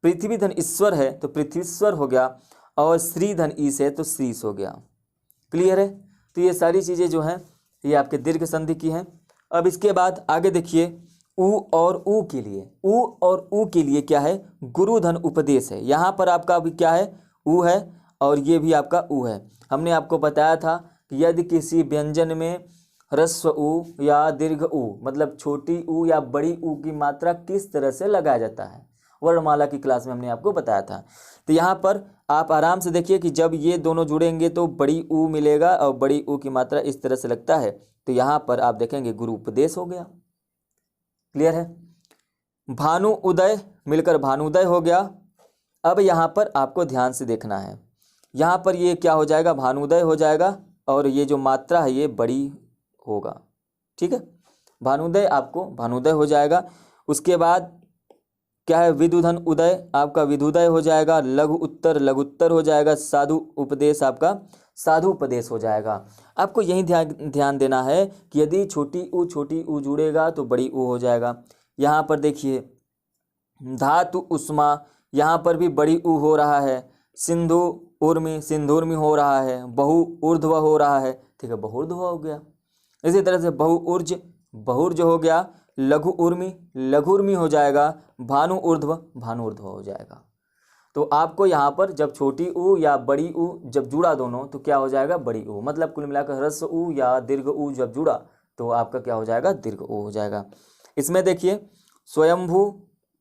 पृथ्वी धन ईश्वर है तो पृथ्वीश्वर हो गया। और श्री धन ईश है तो श्रीश हो गया। क्लियर है। तो ये सारी चीज़ें जो हैं ये आपके दीर्घ संधि की हैं। अब इसके बाद आगे देखिए, उ और ऊ के लिए, उ और ऊ के लिए क्या है, गुरु धन उपदेश है। यहाँ पर आपका अभी क्या है, ऊ है, और ये भी आपका ऊ है। हमने आपको बताया था कि यदि किसी व्यंजन में ह्रस्व ऊ या दीर्घ ऊ, मतलब छोटी ऊ या बड़ी ऊ की मात्रा किस तरह से लगाया जाता है, वर्णमाला की क्लास में हमने आपको बताया था। तो यहाँ पर आप आराम से देखिए कि जब ये दोनों जुड़ेंगे तो बड़ी ऊ मिलेगा, और बड़ी ऊ की मात्रा इस तरह से लगता है। तो यहाँ पर आप देखेंगे गुरु उपदेश हो गया। क्लियर है। भानु उदय मिलकर भानुदय हो गया। अब यहाँ पर आपको ध्यान से देखना है, यहाँ पर ये क्या हो जाएगा, भानुदय हो जाएगा, और ये जो मात्रा है ये बड़ी होगा, ठीक है। भानुदय आपको भानुदय हो जाएगा। उसके बाद क्या है, विदुधन उदय आपका विदुदय हो जाएगा। लघु उत्तर हो जाएगा। साधु उपदेश आपका साधु उपदेश हो जाएगा। आपको यही ध्यान देना है कि यदि छोटी ऊ जुड़ेगा तो बड़ी ऊ हो जाएगा। यहाँ पर देखिए, धातु उष्मा, यहाँ पर भी बड़ी ऊ हो रहा है। सिंधु उर्मी, सिंधुर्मी हो रहा है। बहु ऊर्ध्व हो रहा है, ठीक है, बहुर्ध्व हो गया। इसी तरह से बहुर्ज हो गया। लघु उर्मी, लघुर्मी हो जाएगा। भानु ऊर्ध्व हो जाएगा। तो आपको यहाँ पर जब छोटी ऊ या बड़ी ऊ जब जुड़ा दोनों तो क्या हो जाएगा, बड़ी ऊ। मतलब कुल मिलाकर ह्रस्व ऊ या दीर्घ ऊ जब जुड़ा तो आपका क्या हो जाएगा, दीर्घ ऊ हो जाएगा। इसमें देखिए, स्वयंभू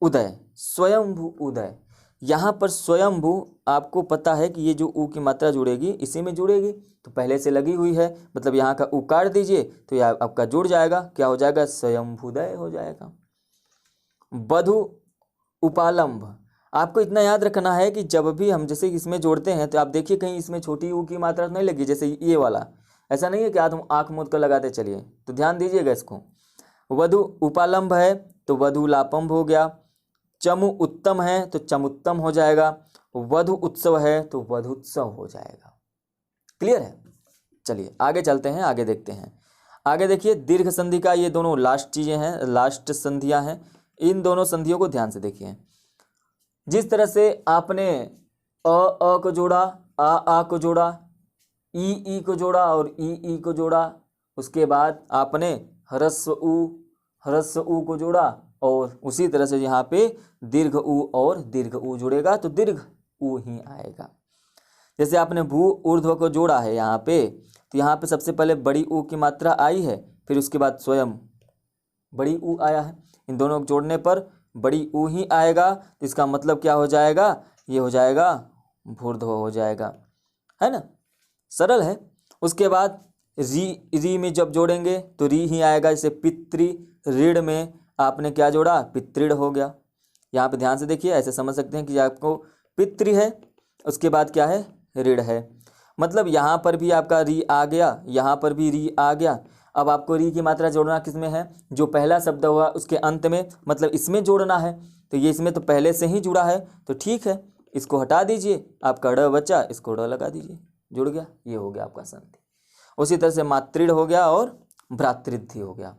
उदय, यहाँ पर स्वयंभू आपको पता है कि ये जो ऊ की मात्रा जुड़ेगी इसी में जुड़ेगी, तो पहले से लगी हुई है, मतलब यहाँ का ऊ काट दीजिए तो यह आपका जुड़ जाएगा, क्या हो जाएगा, स्वयंभूदय हो जाएगा। बधु उपालंभ, आपको इतना याद रखना है कि जब भी हम जैसे इसमें जोड़ते हैं तो आप देखिए कहीं इसमें छोटी ऊ की मात्रा नहीं लगी, जैसे ये वाला, ऐसा नहीं है कि आँख मूंद कर लगाते चलिए, तो ध्यान दीजिएगा इसको। वधु उपालंभ है तो वधु लापंभ हो गया। चमु उत्तम है तो चमुत्तम हो जाएगा। वधु उत्सव है तो वधुत्सव हो जाएगा। क्लियर है। चलिए आगे चलते हैं, आगे देखते हैं। आगे देखिए, दीर्घ संधि का ये दोनों लास्ट चीजें हैं, लास्ट संधियां हैं। इन दोनों संधियों को ध्यान से देखिए। जिस तरह से आपने अ को जोड़ा, आ को जोड़ा, ई को जोड़ा और ई को जोड़ा, उसके बाद आपने ह्रस्व ऊ को जोड़ा, और उसी तरह से यहाँ पे दीर्घ ऊ और दीर्घ ऊ जुड़ेगा तो दीर्घ ऊ ही आएगा। जैसे आपने भू ऊर्ध्व को जोड़ा है यहाँ पे, तो यहाँ पे सबसे पहले बड़ी ऊ की मात्रा आई है, फिर उसके बाद स्वयं बड़ी ऊ आया है। इन दोनों को जोड़ने पर बड़ी ऊ ही आएगा, तो इसका मतलब क्या हो जाएगा, ये हो जाएगा भूर्ध्व हो जाएगा, है ना, सरल है। उसके बाद री में जब जोड़ेंगे तो री ही आएगा। जैसे पितृ ऋण में आपने क्या जोड़ा, पितृण हो गया। यहाँ पे ध्यान से देखिए, ऐसे समझ सकते हैं कि आपको पितृ है, उसके बाद क्या है, ऋण है, मतलब यहाँ पर भी आपका री आ गया, यहाँ पर भी री आ गया। अब आपको री की मात्रा जोड़ना किसमें है, जो पहला शब्द हुआ उसके अंत में, मतलब इसमें जोड़ना है। तो ये इसमें तो पहले से ही जुड़ा है, तो ठीक है, इसको हटा दीजिए, आपका ड़ बचा, इसको ड़ लगा दीजिए, जुड़ गया, ये हो गया आपका संधि। उसी तरह से मातृण हो गया और भ्रातृद्धि हो गया।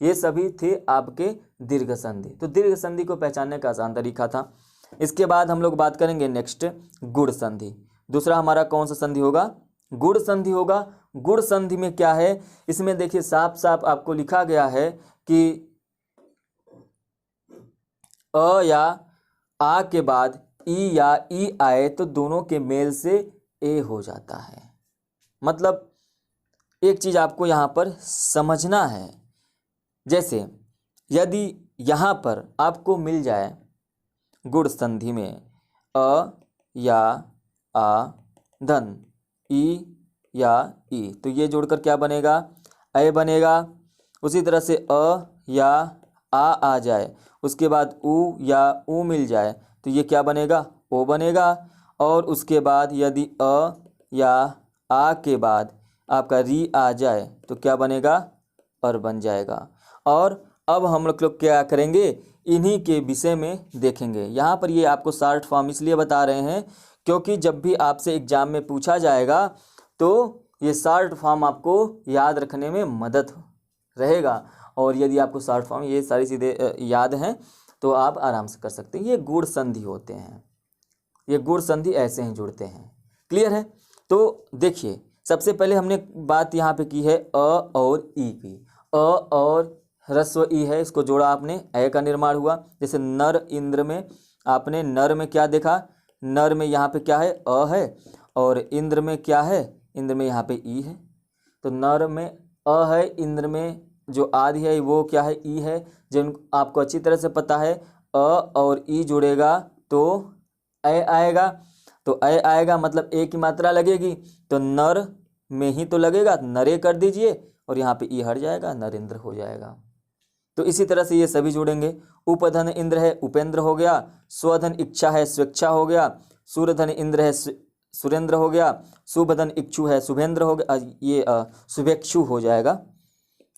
ये सभी थे आपके दीर्घ संधि। तो दीर्घ संधि को पहचानने का आसान तरीका था। इसके बाद हम लोग बात करेंगे नेक्स्ट गुण संधि। दूसरा हमारा कौन सा संधि होगा, गुण संधि होगा। गुण संधि में क्या है, इसमें देखिए साफ साफ आपको लिखा गया है कि अ या आ के बाद ई या ई आए तो दोनों के मेल से ए हो जाता है। मतलब एक चीज़ आपको यहाँ पर समझना है। जैसे यदि यहाँ पर आपको मिल जाए गुण संधि में अ या आ धन ई या ई, तो ये जोड़कर क्या बनेगा, अ बनेगा। उसी तरह से अ या आ जाए, उसके बाद उ या ऊ मिल जाए तो ये क्या बनेगा, ओ बनेगा। और उसके बाद यदि अ या आ के बाद आपका री आ जाए तो क्या बनेगा, और बन जाएगा। और अब हम लोग क्या करेंगे, इन्हीं के विषय में देखेंगे। यहाँ पर ये आपको शॉर्ट फॉर्म इसलिए बता रहे हैं क्योंकि जब भी आपसे एग्जाम में पूछा जाएगा तो ये शॉर्ट फॉर्म आपको याद रखने में मदद रहेगा। और यदि आपको शॉर्ट फॉर्म ये सारी चीज़ें याद हैं तो आप आराम से कर सकते हैं। ये गुण संधि होते हैं, ये गुण संधि ऐसे ही जुड़ते हैं। क्लियर है? तो देखिए, सबसे पहले हमने बात यहाँ पे की है अ और ई की। अ और ह्रस्व ई है, इसको जोड़ा आपने, ए का निर्माण हुआ। जैसे नर इंद्र में आपने नर में क्या देखा, नर में यहाँ पे क्या है, अ है, और इंद्र में क्या है, इंद्र में यहाँ पे ई है। तो नर में अ है, इंद्र में जो आदि है वो क्या है, ई है। जिन आपको अच्छी तरह से पता है अ और ई जुड़ेगा तो ए आएगा। तो ए आएगा मतलब ए की मात्रा लगेगी, तो नर में ही तो लगेगा, नरे कर दीजिए और यहाँ पे ई हट जाएगा, नरेंद्र हो जाएगा। तो इसी तरह से ये सभी जुड़ेंगे। उपधन इंद्र है, उपेंद्र हो गया। स्वधन इच्छा है, स्वेच्छा हो गया। सूर्यधन इंद्र है, सुरेंद्र हो गया। शुभधन इक्षु है, शुभेंद्र हो गया। ये शुभेक्षु हो जाएगा,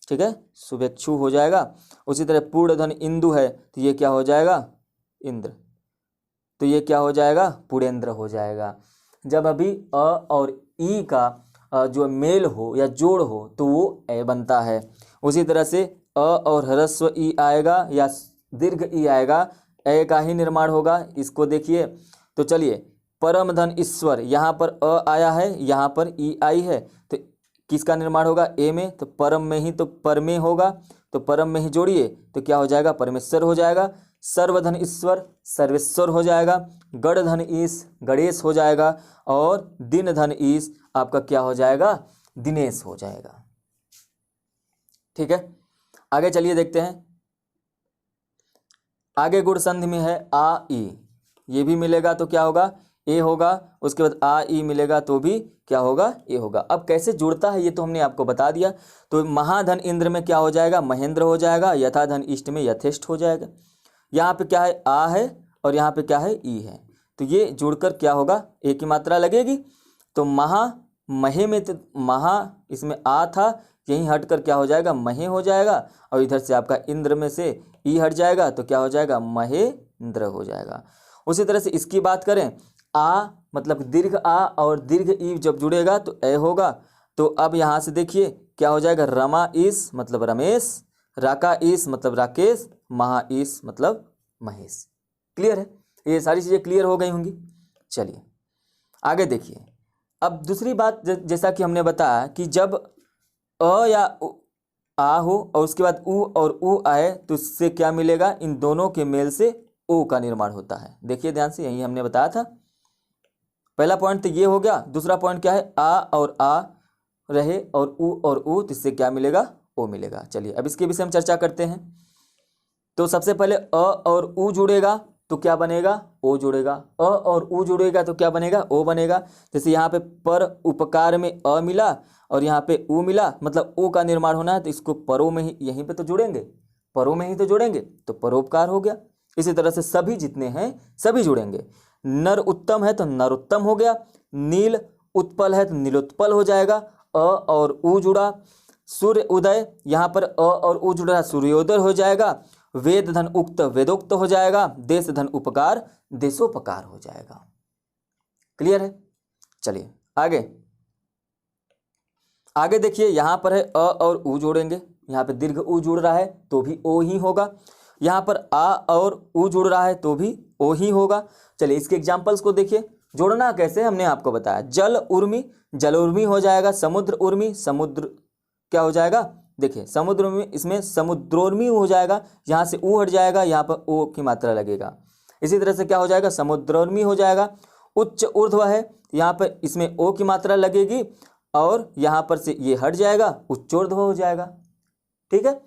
ठीक है, शुभेक्षु हो जाएगा। उसी तरह पूर्णधन इंदु है तो ये क्या हो जाएगा, इंद्र। तो ये क्या हो जाएगा, पुरेंद्र हो जाएगा। जब अभी अ और ई का जो मेल हो या जोड़ हो तो वो ए बनता है। उसी तरह से अ और ह्रस्व ई आएगा या दीर्घ ई आएगा, ए का ही निर्माण होगा। इसको देखिए, तो चलिए, परम धन ईश्वर, यहाँ पर अ आया है, यहाँ पर ई आई है, तो किसका निर्माण होगा, ए में। तो परम में ही तो परमे होगा, तो परम में ही जोड़िए तो क्या हो जाएगा, परमेश्वर हो जाएगा। सर्वधन ईश्वर, सर्वेश्वर हो जाएगा। गण धन ईश, गणेश हो जाएगा। और दिन धन ईश आपका क्या हो जाएगा, दिनेश हो जाएगा। ठीक है, आगे चलिए देखते हैं। आगे गुण संधि में है आ ई, ये भी मिलेगा तो क्या होगा, ए होगा। उसके बाद आ ई मिलेगा तो भी क्या होगा, ए होगा। अब कैसे जुड़ता है ये तो हमने आपको बता दिया। तो महाधन इंद्र में क्या हो जाएगा, महेंद्र हो जाएगा। यथाधन इष्ट में यथेष्ट हो जाएगा। यहाँ पे क्या है, आ है, और यहाँ पे क्या है, ई है। तो ये जुड़कर क्या होगा, ए की मात्रा लगेगी। तो महा, महे में तो महा इसमें आ था, यहीं हटकर क्या हो जाएगा, महे हो जाएगा। और इधर से आपका इंद्र में से ई हट जाएगा तो क्या हो जाएगा, महेंद्र हो जाएगा। उसी तरह से इसकी बात करें, आ मतलब दीर्घ आ और दीर्घ ई जब जुड़ेगा तो ए होगा। तो अब यहाँ से देखिए क्या हो जाएगा, रमा ईस मतलब रमेश, राका ईस मतलब राकेश, महा ईस मतलब महेश। क्लियर है? ये सारी चीज़ें क्लियर हो गई होंगी। चलिए आगे देखिए। अब दूसरी बात, जैसा कि हमने बताया कि जब अ या आ हो और उसके बाद उ और उ आए तो इससे क्या मिलेगा, इन दोनों के मेल से ओ का निर्माण होता है। देखिए ध्यान से, यही हमने बताया था। पहला पॉइंट तो ये हो गया। दूसरा पॉइंट क्या है, आ और आ रहे और उ तो इससे क्या मिलेगा, ओ मिलेगा। चलिए अब इसके विषय में चर्चा करते हैं। तो सबसे पहले अ और उ जुड़ेगा तो क्या बनेगा, ओ जुड़ेगा। अ और उ जुड़ेगा तो क्या बनेगा, ओ बनेगा। जैसे यहाँ पे पर उपकार में अ मिला और यहाँ पे उ मिला, मतलब ओ का निर्माण होना है तो इसको परो में ही, यहीं पे तो जुड़ेंगे, परो में ही तो जुड़ेंगे, तो परोपकार हो गया। इसी तरह से सभी जितने हैं सभी जुड़ेंगे। नर उत्तम है तो नरोत्तम हो गया। नील उत्पल है तो नीलोत्पल हो जाएगा। अ और उ जुड़ा। सूर्य उदय, यहाँ पर अ और उ जुड़ा, सूर्योदय हो जाएगा। वेद धन उक्त, वेदोक्त हो जाएगा। देश धन उपकार, देशोपकार हो जाएगा। क्लियर है? चलिए आगे आगे देखिए, यहाँ पर है अ और उ जोड़ेंगे, यहाँ पे दीर्घ उ जुड़ रहा है तो भी ओ ही होगा। यहाँ पर आ और उ जुड़ रहा है तो भी ओ ही होगा। चलिए इसके एग्जाम्पल्स को देखिए। जोड़ना कैसे हमने आपको बताया। जल उर्मी, जल उर्मी हो जाएगा। समुद्र उर्मी, समुद्र क्या हो जाएगा, देखिए समुद्र में, इसमें समुद्रोर्मी हो जाएगा। यहाँ से ऊ हट जाएगा, यहाँ पर ओ की मात्रा लगेगा। इसी तरह से क्या हो जाएगा, समुद्रोर्मी हो जाएगा। उच्च ऊर्ध्व है, यहाँ पर इसमें ओ की मात्रा लगेगी और यहाँ पर से ये हट जाएगा, उच्चोर्ध्व हो जाएगा। ठीक है,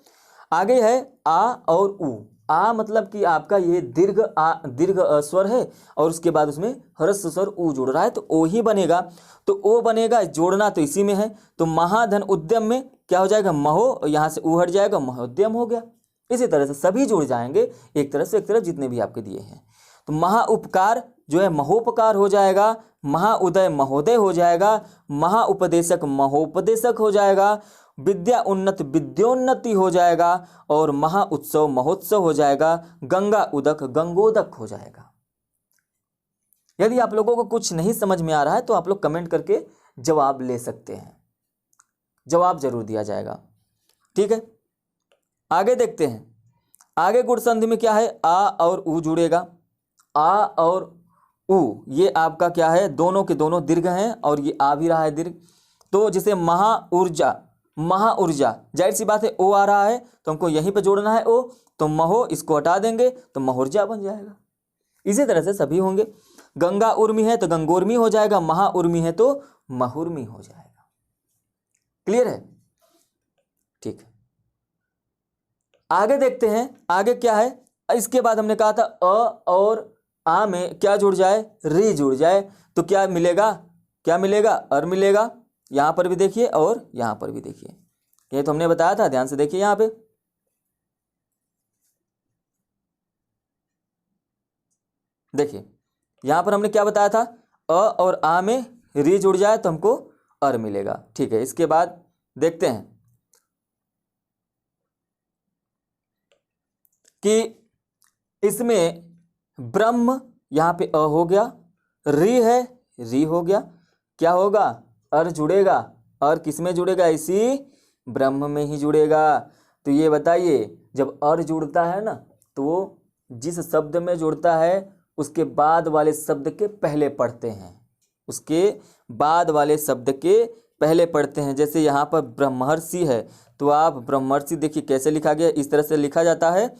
आगे है आ और उ। आ मतलब कि आपका ये दीर्घ दीर्घ स्वर है और उसके बाद उसमें ह्रस्व स्वर उ जुड़ रहा है, तो ओ ही बनेगा। तो ओ बनेगा, जोड़ना तो इसी में है। तो महाधन उद्यम में क्या हो जाएगा, महो, यहाँ से उ हट जाएगा, महोद्यम हो गया। इसी तरह से सभी जुड़ जाएंगे एक तरफ से एक तरफ, जितने भी आपके दिए हैं। तो महा उपकार जो है महोपकार हो जाएगा, महाउदय महोदय हो जाएगा, महाउपदेशक महोपदेशक हो जाएगा, विद्या उन्नत विद्योन्नति हो जाएगा, और महाउत्सव महोत्सव हो जाएगा, गंगा उदक गंगोदक हो जाएगा। यदि आप लोगों को कुछ नहीं समझ में आ रहा है तो आप लोग कमेंट करके जवाब ले सकते हैं, जवाब जरूर दिया जाएगा। ठीक है, आगे देखते हैं। आगे गुण संधि में क्या है, आ और उ जुड़ेगा। आ और उ ये आपका क्या है, दोनों के दोनों दीर्घ हैं और ये आ भी रहा है दीर्घ। तो जैसे महाऊर्जा, महाऊर्जा, जाहिर सी बात है ओ आ रहा है तो हमको यहीं पे जोड़ना है ओ, तो महो इसको हटा देंगे तो महूर्जा बन जाएगा। इसी तरह से सभी होंगे। गंगा उर्मी है तो गंगोर्मी हो जाएगा, महाउर्मी है तो महुर्मी हो जाएगा। क्लियर है? ठीक है, आगे देखते हैं। आगे क्या है, इसके बाद हमने कहा था अ और आ में क्या जुड़ जाए, री जुड़ जाए, तो क्या मिलेगा, क्या मिलेगा, अर मिलेगा। यहां पर भी देखिए और यहां पर भी देखिए, ये तो हमने बताया था, ध्यान से देखिए। यहां पे देखिए, यहां पर हमने क्या बताया था, अ और आ में री जुड़ जाए तो हमको अर मिलेगा। ठीक है, इसके बाद देखते हैं कि इसमें ब्रह्म, यहां पे अ हो गया, री है, री हो गया, क्या होगा, अर जुड़ेगा। अर किस में जुड़ेगा, इसी ब्रह्म में ही जुड़ेगा। तो ये बताइए, जब अर जुड़ता है ना तो वो जिस शब्द में जुड़ता है उसके बाद वाले शब्द के पहले पढ़ते हैं, उसके बाद वाले शब्द के पहले पढ़ते हैं। जैसे यहाँ पर ब्रह्मर्षि है तो आप ब्रह्मर्षि देखिए कैसे लिखा गया, इस तरह से लिखा जाता है।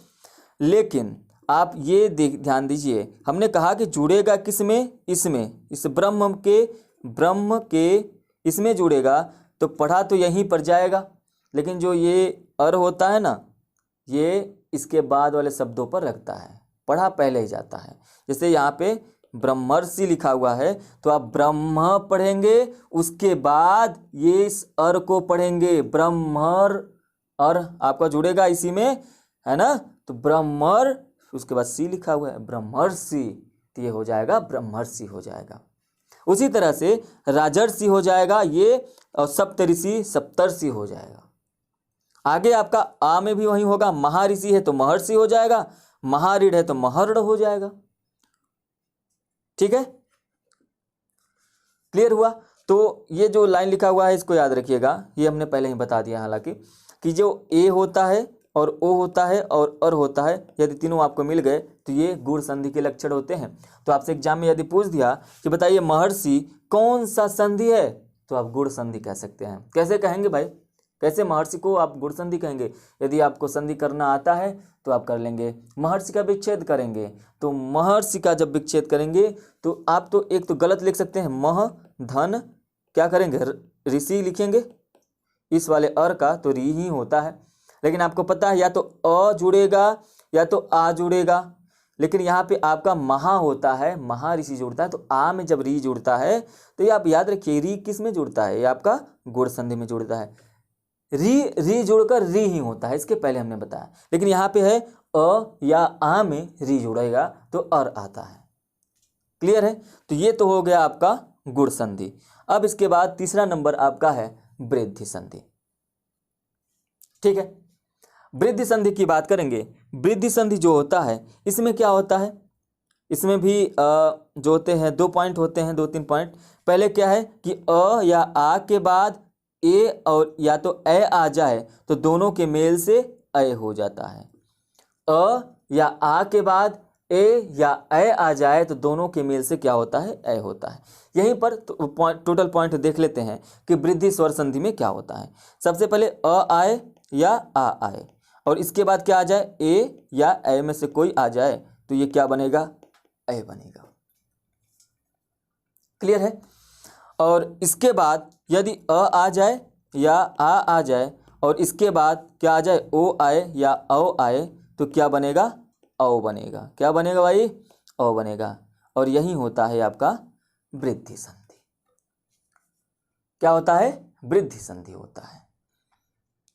लेकिन आप ये ध्यान दीजिए, हमने कहा कि जुड़ेगा किस में, इसमें, इस ब्रह्म के इसमें जुड़ेगा, तो पढ़ा तो यहीं पर जाएगा। लेकिन जो ये अर होता है ना, ये इसके बाद वाले शब्दों पर रखता है, पढ़ा पहले ही जाता है। जैसे यहाँ पे ब्रह्मर्षि लिखा हुआ है तो आप ब्रह्म पढ़ेंगे, उसके बाद ये इस अर को पढ़ेंगे, ब्रह्मर, अर आपका जुड़ेगा इसी में, है ना। तो ब्रह्मर, उसके बाद सी लिखा हुआ है, ब्रह्मर्षि, तो ये हो जाएगा ब्रह्मर्षि हो जाएगा। उसी तरह से राजर्षि हो जाएगा ये, और सप्तऋषि सप्तर्षि हो जाएगा। आगे आपका आ में भी वही होगा, महाऋषि है तो महर्षि हो जाएगा, महारीढ़ है तो महर्ढ़ हो जाएगा। ठीक है, क्लियर हुआ? तो ये जो लाइन लिखा हुआ है इसको याद रखिएगा, ये हमने पहले ही बता दिया हालांकि, कि जो ए होता है और ओ होता है और अर होता है, यदि तीनों आपको मिल गए तो ये गुण संधि के लक्षण होते हैं। तो आपसे एग्जाम में यदि पूछ दिया कि बताइए महर्षि कौन सा संधि है, तो आप गुण संधि कह सकते हैं। कैसे कहेंगे भाई, कैसे महर्षि को आप गुण संधि कहेंगे? यदि आपको संधि करना आता है तो आप कर लेंगे। महर्षि का विच्छेद करेंगे, तो महर्षि का जब विच्छेद करेंगे तो आप तो एक तो गलत लिख सकते हैं, मह धन क्या करेंगे, ऋषि लिखेंगे, इस वाले अर का तो री ही होता है। लेकिन आपको पता है या तो अ जुड़ेगा या तो आ जुड़ेगा, लेकिन यहाँ पे आपका महा होता है, महाऋषि जुड़ता है। तो आ में जब री जुड़ता है तो ये आप याद रखिए, री किस में जुड़ता है, ये आपका गुण संधि में जुड़ता है। री जुड़कर री ही होता है, इसके पहले हमने बताया। लेकिन यहाँ पे है अ या आ में री जुड़ेगा तो अर आता है। क्लियर है? तो ये तो हो गया आपका गुण संधि। अब इसके बाद तीसरा नंबर आपका है वृद्धि संधि। ठीक है, वृद्धि संधि की बात करेंगे। वृद्धि संधि जो होता है इसमें क्या होता है, इसमें भी जो होते हैं 2 पॉइंट होते हैं, 2-3 पॉइंट। पहले क्या है कि अ या आ के बाद ए और या तो ए आ जाए तो दोनों के मेल से ए हो जाता है। अ या आ के बाद ए या ए आ जाए तो दोनों के मेल से क्या होता है, ए होता है। यहीं पर टोटल पॉइंट देख लेते हैं कि वृद्धि स्वर संधि में क्या होता है। सबसे पहले अ आए या आ आए और इसके बाद क्या आ जाए, ए या ए में से कोई आ जाए तो ये क्या बनेगा, ए बनेगा। क्लियर है? और इसके बाद यदि अ आ जाए या आ जाए और इसके बाद क्या आ जाए, ओ आए या औ आए, तो क्या बनेगा, औ बनेगा। क्या बनेगा भाई, औ बनेगा। और यही होता है आपका वृद्धि संधि। क्या होता है, वृद्धि संधि होता है।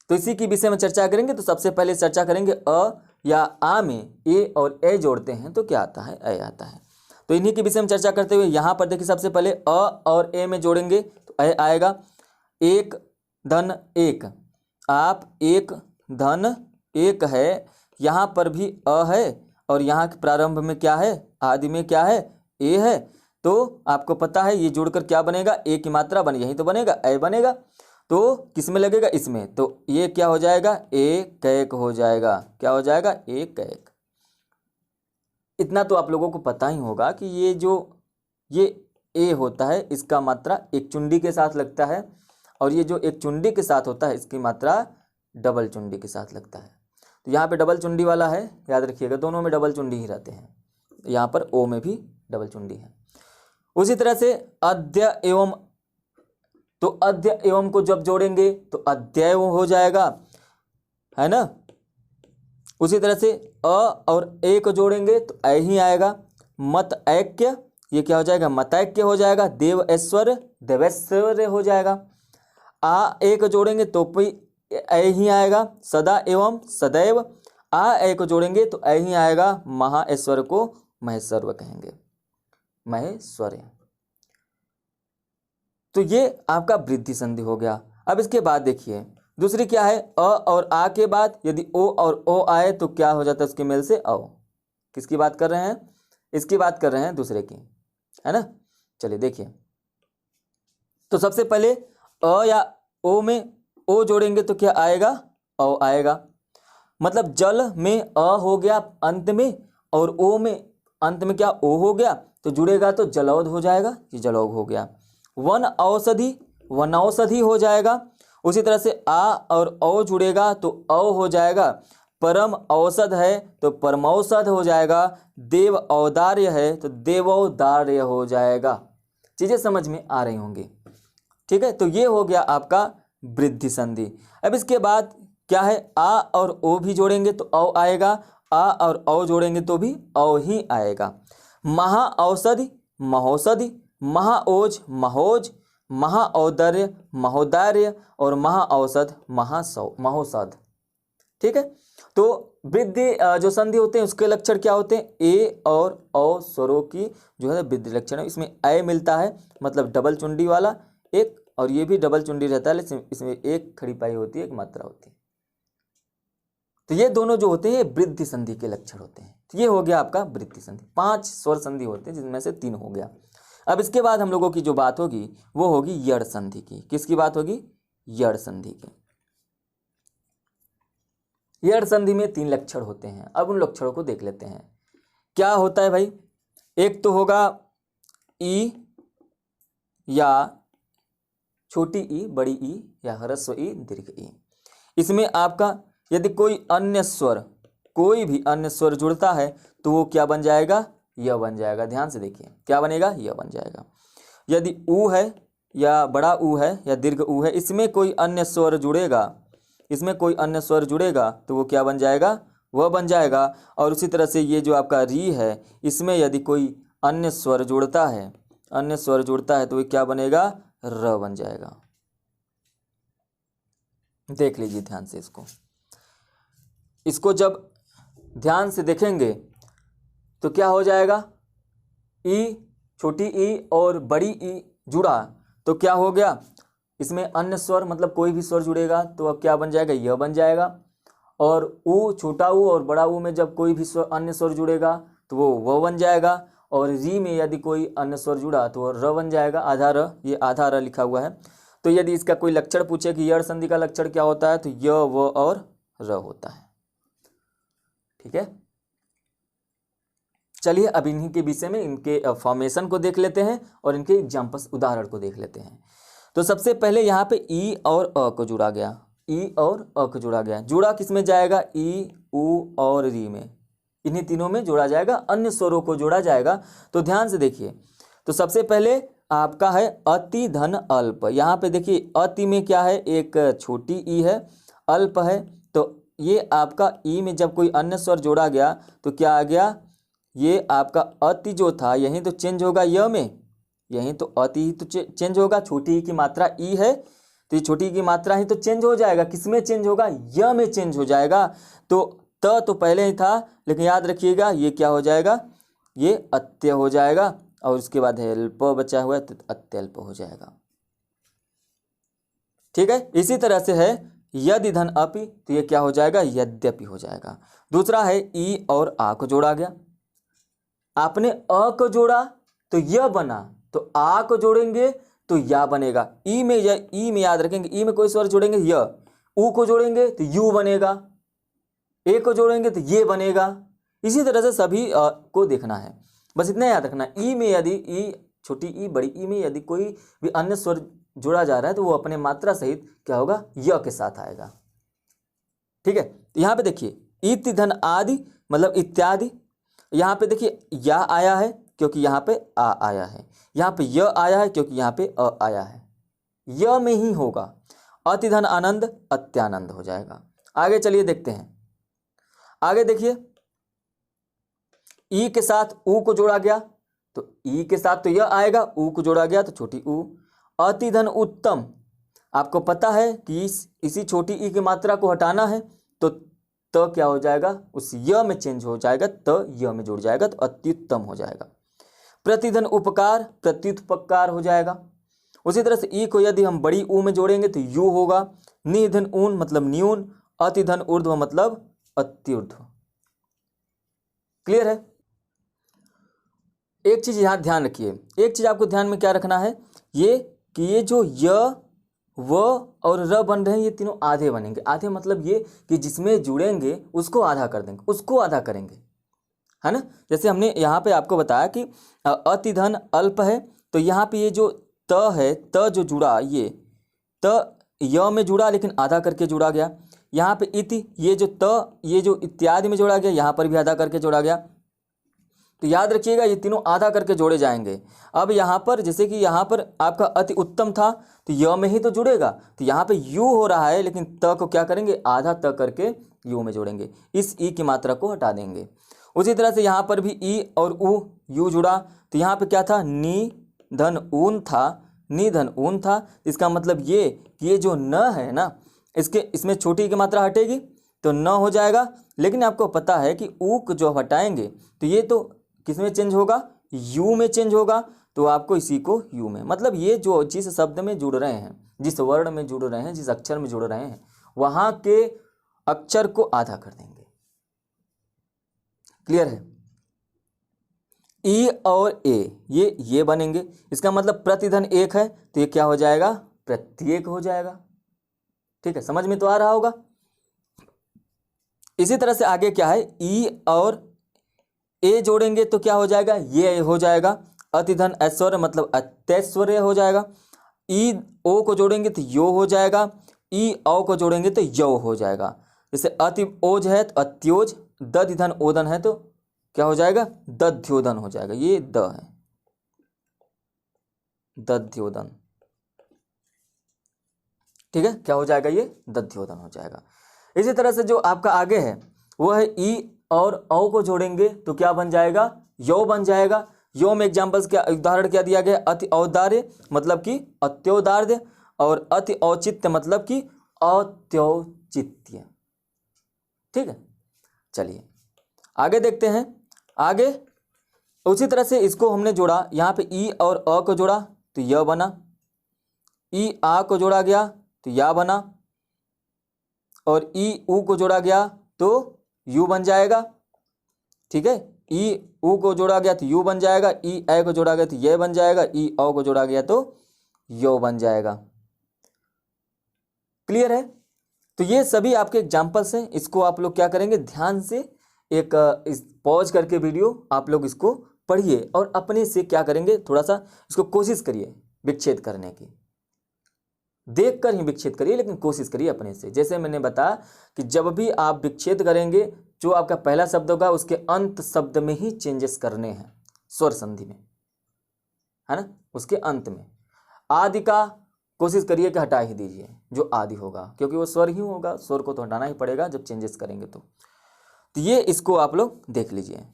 तो इसी के विषय में चर्चा करेंगे। तो सबसे पहले चर्चा करेंगे अ या आ में ए और ए जोड़ते हैं तो क्या आता है, ए आता है। तो इन्हीं के विषय में चर्चा करते हुए यहाँ पर देखिए, सबसे पहले अ और ए में जोड़ेंगे तो ए आएगा। एक धन एक, आप एक धन एक है, यहाँ पर भी अ है और यहाँ के प्रारंभ में क्या है, आदि में क्या है, ए है। तो आपको पता है ये जोड़कर क्या बनेगा, ए की मात्रा बनी, यही तो बनेगा, ए बनेगा। तो किस में लगेगा, इसमें, तो ये क्या हो जाएगा, एक कैक हो जाएगा। क्या हो जाएगा, एक कैक। इतना तो आप लोगों को पता ही होगा कि ये ए होता है, इसका मात्रा एक चुंडी के साथ लगता है, और ये जो एक चुंडी के साथ होता है इसकी मात्रा डबल चुंडी के साथ लगता है। तो यहाँ पे डबल चुंडी वाला है, याद रखिएगा, दोनों में डबल चुंडी ही रहते हैं। यहाँ पर ओ में भी डबल चुंडी है। उसी तरह से अद्य एवं, तो अद्य एवं को जब जोड़ेंगे तो अद्यय हो जाएगा, है ना। उसी तरह से अ और ए को जोड़ेंगे तो ऐ ही आएगा। मत ऐक्य, ये क्या हो जाएगा, मतैक्य हो जाएगा। देव ऐश्वर्य, देवैश्वर्य हो जाएगा। आ ए को जोड़ेंगे तो भी ऐ ही आएगा। सदा एवं सदैव, आ ए को जोड़ेंगे तो ऐ ही आएगा। महा ऐश्वर्य को महेश्वर्य कहेंगे, महेश्वर्य। तो ये आपका वृद्धि संधि हो गया। अब इसके बाद देखिए दूसरी क्या है, अ और आ के बाद यदि ओ और ओ आए तो क्या हो जाता है, उसके मेल से औ। किसकी बात कर रहे हैं, इसकी बात कर रहे हैं, दूसरे की, है ना। चलिए देखिए, तो सबसे पहले अ या ओ में ओ जोड़ेंगे तो क्या आएगा, औ आएगा। मतलब जल में अ हो गया अंत में, और ओ में अंत में क्या, ओ हो गया, तो जुड़ेगा तो जलौध हो जाएगा, ये जलौध हो गया। वन औषधि, वनौषधि हो जाएगा। उसी तरह से आ और औ जुड़ेगा तो औ हो जाएगा। परम औषध है तो परमौषध हो जाएगा। देव औदार्य है तो देवौदार्य हो जाएगा। चीजें समझ में आ रही होंगी, ठीक है। तो ये हो गया आपका वृद्धि संधि। अब इसके बाद क्या है, आ और ओ भी जोड़ेंगे तो औ आएगा, आ और औ जोड़ेंगे तो भी औ ही आएगा। महा औषधि, महोषधि, महाओज, महोज, महाऔदर्य, महोदार्य, और महाऔषध, महोषध, ठीक है। तो वृद्धि जो संधि होते हैं उसके लक्षण क्या होते हैं, ए और औ स्वरों की जो है वृद्धि लक्षण है। इसमें ऐ मिलता है, मतलब डबल चुंडी वाला एक, और ये भी डबल चुंडी रहता है, लेकिन इसमें एक खड़ी पाई होती है, एक मात्रा होती है। तो ये दोनों जो होते हैं वृद्धि संधि के लक्षण होते हैं। तो ये हो गया आपका वृद्धि संधि। 5 स्वर संधि होते हैं जिनमें से 3 हो गया। अब इसके बाद हम लोगों की जो बात होगी वो होगी यड़ संधि की। किसकी बात होगी, यड़ संधि की। यड़ संधि में 3 लक्षण होते हैं। अब उन लक्षणों को देख लेते हैं। क्या होता है भाई, एक तो होगा ई या छोटी ई, बड़ी ई, या ह्रस्व ई, दीर्घ ई। इसमें आपका यदि कोई अन्य स्वर, कोई भी अन्य स्वर जुड़ता है तो वो क्या बन जाएगा, य बन जाएगा। ध्यान से देखिए, क्या बनेगा, य बन जाएगा। यदि ऊ है या बड़ा ऊ है या दीर्घ ऊ है, इसमें कोई अन्य स्वर जुड़ेगा, इसमें कोई अन्य स्वर जुड़ेगा तो वो क्या बन जाएगा, वह बन जाएगा। और उसी तरह से ये जो आपका री है, इसमें यदि कोई अन्य स्वर जुड़ता है, अन्य स्वर जुड़ता है तो वो क्या बनेगा, र बन जाएगा। देख लीजिए ध्यान से इसको जब ध्यान से देखेंगे तो क्या हो जाएगा, ई, छोटी ई और बड़ी ई जुड़ा तो क्या हो गया, इसमें अन्य स्वर मतलब कोई भी स्वर जुड़ेगा तो अब क्या बन जाएगा, यह बन जाएगा। और ऊ, छोटा ऊ और बड़ा ऊ में जब कोई भी स्वर, अन्य स्वर जुड़ेगा तो वो बन जाएगा। और री में यदि कोई अन्य स्वर जुड़ा तो वो र बन जाएगा, आधा र, ये आधा र लिखा हुआ है। तो यदि इसका कोई लक्षण पूछे कि यड़ संधि का लक्षण क्या होता है तो य, व और र होता है, ठीक है। चलिए अब इन्हीं के विषय में, इनके फॉर्मेशन को देख लेते हैं और इनके एग्जाम्पल्स, उदाहरण को देख लेते हैं। तो सबसे पहले यहाँ पे ई और अ को जुड़ा गया, ई और अ को जुड़ा गया। जुड़ा किस में जाएगा, ई, ऊ और री में, इन्हीं तीनों में जोड़ा जाएगा, अन्य स्वरों को जोड़ा जाएगा। तो ध्यान से देखिए, तो सबसे पहले आपका है अति धन अल्प। यहाँ पे देखिए अति में क्या है, एक छोटी ई है, अल्प है, तो ये आपका ई में जब कोई अन्य स्वर जोड़ा गया तो क्या आ गया, ये आपका अति जो था यहीं तो चेंज होगा य में, यहीं तो अति ही तो चेंज होगा, छोटी ई की मात्रा ई है तो ये छोटी ई की मात्रा ही तो चेंज हो जाएगा, किसमें चेंज होगा, य में चेंज हो जाएगा। तो तो पहले ही था, लेकिन याद रखिएगा ये क्या हो जाएगा, ये अत्य हो जाएगा, और उसके बाद है अल्प बचा हुआ है तो अत्यल्प हो जाएगा। ठीक है, इसी तरह से है यदि धन अपि, तो ये क्या हो जाएगा, यद्यपि हो जाएगा। दूसरा है ई और आ को जोड़ा गया, आपने अ को जोड़ा तो य बना, तो आ को जोड़ेंगे तो या बनेगा। ई में याद रखेंगे, ई में कोई स्वर जोड़ेंगे य, ऊ को जोड़ेंगे तो यू बनेगा, ए को जोड़ेंगे तो ये बनेगा। इसी तरह से सभी को देखना है, बस इतना याद रखना। ई में यदि ई छोटी ई बड़ी ई में यदि कोई भी अन्य स्वर जोड़ा जा रहा है तो वो अपने मात्रा सहित क्या होगा, य के साथ आएगा। ठीक है, तो यहाँ पे देखिए इति धन आदि मतलब इत्यादि, यहाँ पे देखिए या आया है क्योंकि यहाँ पे आ आया है, यहाँ पे य आया है क्योंकि यहाँ पे अ आया है, य में ही होगा। अति धन आनंद अत्यानंद हो जाएगा। आगे चलिए देखते हैं, आगे देखिए ई के साथ ऊ को जोड़ा गया तो ई के साथ तो यह आएगा, ऊ को जोड़ा गया तो छोटी ऊ। अति धन उत्तम, आपको पता है कि इसी छोटी ई की मात्रा को हटाना है तो क्या हो जाएगा, उस य में चेंज हो जाएगा, य में जुड़ जाएगा तो अत्युत्तम हो जाएगा। प्रतिधन उपकार प्रत्युपकार हो जाएगा। उसी तरह से ई को यदि हम बड़ी ऊ में जोड़ेंगे तो यू होगा। निधन ऊन मतलब न्यून, अतिधन ऊर्ध्व मतलब अत्युर्ध्व। क्लियर है। एक चीज यहां ध्यान रखिए, एक चीज आपको ध्यान में क्या रखना है, ये कि ये जो य व और र बन रहे हैं ये तीनों आधे बनेंगे। आधे मतलब ये कि जिसमें जुड़ेंगे उसको आधा कर देंगे, उसको आधा करेंगे, है ना। जैसे हमने यहाँ पे आपको बताया कि अतिधन अल्प है तो यहाँ पे ये जो त है, त जो जुड़ा ये त य में जुड़ा लेकिन आधा करके जुड़ा गया। यहाँ पे इति ये जो त ये जो इत्यादि में जोड़ा गया, यहाँ पर भी आधा करके जोड़ा गया। तो याद रखिएगा ये तीनों आधा करके जोड़े जाएंगे। अब यहाँ पर जैसे कि यहाँ पर आपका अति उत्तम था तो य में ही तो जुड़ेगा, तो यहाँ पे यू हो रहा है लेकिन त को क्या करेंगे, आधा त करके यू में जोड़ेंगे, इस ई की मात्रा को हटा देंगे। उसी तरह से यहाँ पर भी ई और ऊ यू जुड़ा तो यहाँ पे क्या था, नी धन ऊन था, नी धन ऊन था। इसका मतलब ये कि ये जो न है ना, इसमें छोटी की मात्रा हटेगी तो न हो जाएगा। लेकिन आपको पता है कि ऊ को जो हटाएंगे तो ये तो किस में चेंज होगा, यू में चेंज होगा, तो आपको इसी को यू में, मतलब ये जो जिस शब्द में जुड़ रहे हैं, जिस वर्ण में जुड़ रहे हैं, जिस अक्षर में जुड़ रहे हैं, वहां के अक्षर को आधा कर देंगे। क्लियर है। ई और ए ये बनेंगे, इसका मतलब प्रतिधन एक है तो ये क्या हो जाएगा, प्रत्येक हो जाएगा। ठीक है, समझ में तो आ रहा होगा। इसी तरह से आगे क्या है, ई और ए जोड़ेंगे तो क्या हो जाएगा, ये हो जाएगा। अतिधन ऐश्वर्य मतलब अत्यैश्वर्य हो जाएगा। ई ओ को जोड़ेंगे तो यो हो जाएगा, ई औ को जोड़ेंगे तो यो हो जाएगा। जैसे अति ओज है तो अत्योज, दधिधन ओदन है तो क्या हो जाएगा, दध्योदन हो जाएगा। ये द है, दध्योदन। ठीक है, क्या हो जाएगा, ये दध्योदन हो जाएगा। इसी तरह से जो आपका आगे है वो है ई और औ को जोड़ेंगे तो क्या बन जाएगा, यो बन जाएगा। यो में एग्जाम्पल्स क्या, उदाहरण क्या दिया गया, अति औदार्य मतलब कि अत्योदार्य, और अति औचित्य मतलब कि अत्योचित्य। ठीक है, चलिए आगे देखते हैं। आगे उसी तरह से इसको हमने जोड़ा, यहाँ पे ई और अ को जोड़ा तो य बना, ई आ को जोड़ा गया तो या बना, और ई ऊ को जोड़ा गया तो यू बन जाएगा। ठीक है, ई ऊ को जोड़ा गया तो यू बन जाएगा, ई ए को जोड़ा गया तो ये बन जाएगा, ई औ को जोड़ा गया तो यो बन जाएगा। क्लियर है। तो ये सभी आपके एग्जाम्पल्स हैं, इसको आप लोग क्या करेंगे, ध्यान से एक इस पॉज करके वीडियो आप लोग इसको पढ़िए और अपने से क्या करेंगे, थोड़ा सा इसको कोशिश करिए विच्छेद करने की। देख कर ही विच्छेद करिए लेकिन कोशिश करिए अपने से। जैसे मैंने बताया कि जब भी आप विच्छेद करेंगे, जो आपका पहला शब्द होगा उसके अंत शब्द में ही चेंजेस करने हैं, स्वर संधि में, है ना, उसके अंत में। आदि का कोशिश करिए कि हटा ही दीजिए जो आदि होगा, क्योंकि वो स्वर ही होगा, स्वर को तो हटाना ही पड़ेगा जब चेंजेस करेंगे तो ये इसको आप लोग देख लीजिए।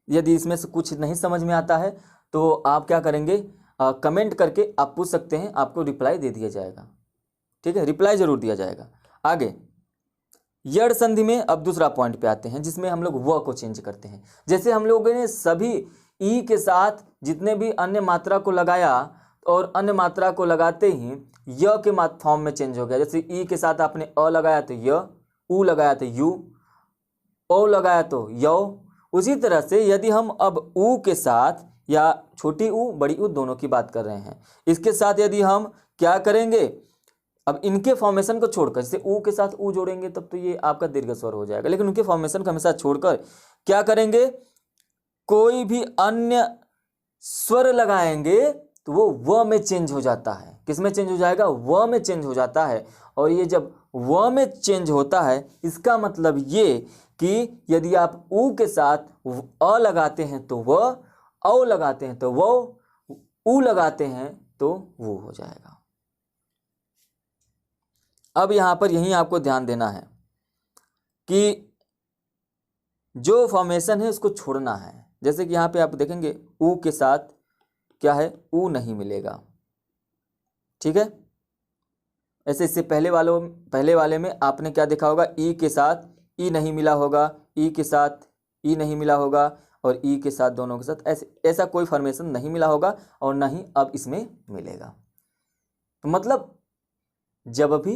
यदि इसमें से कुछ नहीं समझ में आता है तो आप क्या करेंगे, कमेंट करके आप पूछ सकते हैं, आपको रिप्लाई दे दिया जाएगा। ठीक है, रिप्लाई जरूर दिया जाएगा। आगे यड़ संधि में अब दूसरा पॉइंट पे आते हैं, जिसमें हम लोग व को चेंज करते हैं। जैसे हम लोगों ने सभी ई के साथ जितने भी अन्य मात्रा को लगाया और अन्य मात्रा को लगाते ही य के फॉर्म में चेंज हो गया। जैसे ई के साथ आपने अ लगाया तो य, उ लगाया तो यू, ओ लगाया तो यौ। उसी तरह से यदि हम अब उ के साथ, या छोटी उ बड़ी उ दोनों की बात कर रहे हैं, इसके साथ यदि हम क्या करेंगे, अब इनके फॉर्मेशन को छोड़कर, जैसे उ के साथ उ जोड़ेंगे तब तो ये आपका दीर्घ स्वर हो जाएगा, लेकिन उनके फॉर्मेशन को हमेशा छोड़कर क्या करेंगे, कोई भी अन्य स्वर लगाएंगे तो वो व में चेंज हो जाता है। किस में चेंज हो जाएगा, व में चेंज हो जाता है। और ये जब व में चेंज होता है इसका मतलब ये कि यदि आप उ के साथ अ लगाते हैं तो व, औ लगाते हैं तो वो, उ लगाते हैं तो वो हो जाएगा। अब यहां पर यही आपको ध्यान देना है कि जो फॉर्मेशन है उसको छोड़ना है। जैसे कि यहां पे आप देखेंगे उ के साथ क्या है, उ नहीं मिलेगा। ठीक है, ऐसे इससे पहले वाले में आपने क्या देखा होगा, ई के साथ ई नहीं मिला होगा, ई के साथ ई नहीं मिला होगा, और ई के साथ दोनों के साथ ऐसा कोई फॉर्मेशन नहीं मिला होगा, और ना ही अब इसमें मिलेगा। तो मतलब जब भी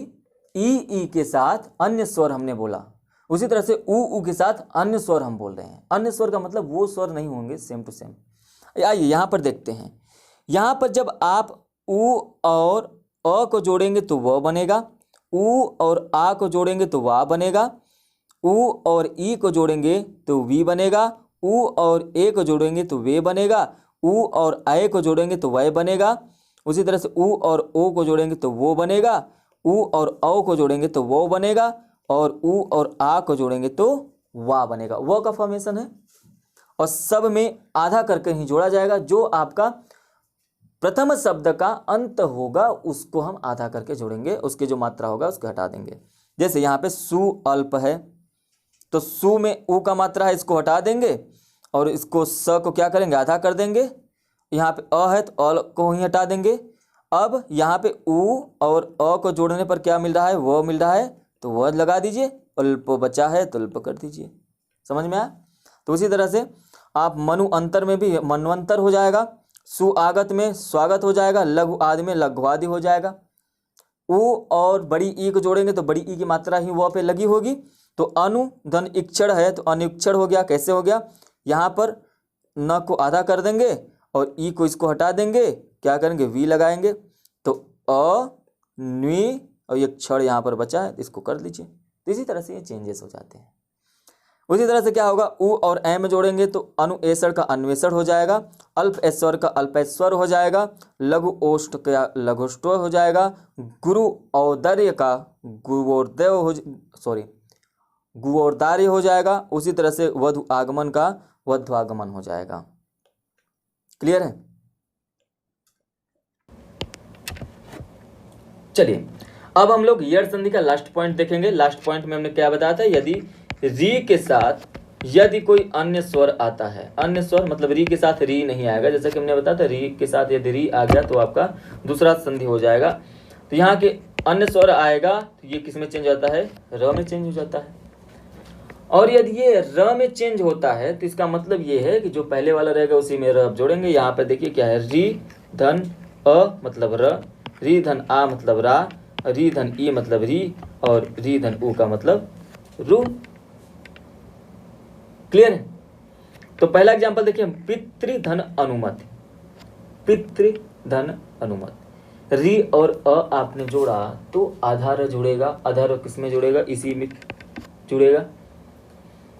ई के साथ अन्य स्वर हमने बोला, उसी तरह से उ के साथ अन्य स्वर हम बोल रहे हैं। अन्य स्वर का मतलब वो स्वर नहीं होंगे सेम टू सेम। आइए यहाँ पर देखते हैं। यहाँ पर जब आप उ और अ को जोड़ेंगे तो व बनेगा, उ और आ को जोड़ेंगे तो वा बनेगा, उ और ई को जोड़ेंगे तो वी बनेगा, उ और ए को जोड़ेंगे तो वे बनेगा, उ और आए को जोड़ेंगे तो वह बनेगा। उसी तरह से उ और ओ को जोड़ेंगे तो वो बनेगा, उ और औ को जोड़ेंगे तो वो बनेगा, और उ और आ को जोड़ेंगे तो वा बनेगा। वो का फॉर्मेशन है, और सब में आधा करके ही जोड़ा जाएगा। जो आपका प्रथम शब्द का अंत होगा उसको हम आधा करके जोड़ेंगे, उसकी जो मात्रा होगा उसको हटा देंगे। जैसे यहाँ पे सु अल्प है तो सु में उ का मात्रा है, इसको हटा देंगे और इसको स को क्या करेंगे, आधा कर देंगे। यहाँ पे अ है तो अ को ही हटा देंगे। अब यहाँ पे उ और अ को जोड़ने पर क्या मिल रहा है, वो मिल रहा है, तो वह लगा दीजिए। अल्प बचा है तो अल्प कर दीजिए। समझ में आया। तो उसी तरह से आप मनु अंतर में भी मनवंतर हो जाएगा, सुआगत में स्वागत हो जाएगा, लघु आदि में लघुआदि हो जाएगा। उ और बड़ी ई को जोड़ेंगे तो बड़ी ई की मात्रा ही वह पे लगी होगी, तो अनु धन इक्षण है तो अनुक्षण हो गया। कैसे हो गया, यहाँ पर न को आधा कर देंगे और ई को इसको हटा देंगे, क्या करेंगे वी लगाएंगे, तो अ नी और ये क्षण यहाँ पर बचा है, इसको कर लीजिए। तो इसी तरह से ये चेंजेस हो जाते हैं। उसी तरह से क्या होगा, उ और ए में जोड़ेंगे तो अनु एसर का अन्वेषण हो जाएगा, अल्प ऐश्वर का अल्पेश्वर हो जाएगा, लघु ओष्ठ का लघुष्ट हो जाएगा, गुरु औदर्य का गुवोर्दार्य हो जाएगा। उसी तरह से वधु आगमन का वध्वागमन हो जाएगा। क्लियर है। चलिए अब हम लोग यड़ संधि का लास्ट पॉइंट देखेंगे। लास्ट पॉइंट में हमने क्या बताया था, यदि री के साथ यदि कोई अन्य स्वर आता है, अन्य स्वर मतलब री के साथ री नहीं आएगा, जैसा कि हमने बताया था री के साथ यदि री आ गया तो आपका दूसरा संधि हो जाएगा। तो यहाँ के अन्य स्वर आएगा तो ये किस में चेंज होता है, र में चेंज हो जाता है। और यदि ये र में चेंज होता है तो इसका मतलब ये है कि जो पहले वाला रहेगा उसी में र जोड़ेंगे। यहाँ पर देखिए क्या है, री धन अ मतलब र, री धन आ मतलब रा, री धन ई मतलब री, और री धन उ का मतलब रू। क्लियर है। तो पहला एग्जांपल देखिए, पितृधन अनुमति, पितृधन अनुमति, री और अ आपने जोड़ा तो आधा र जुड़ेगा, आधा र किस में जुड़ेगा, इसी में जुड़ेगा।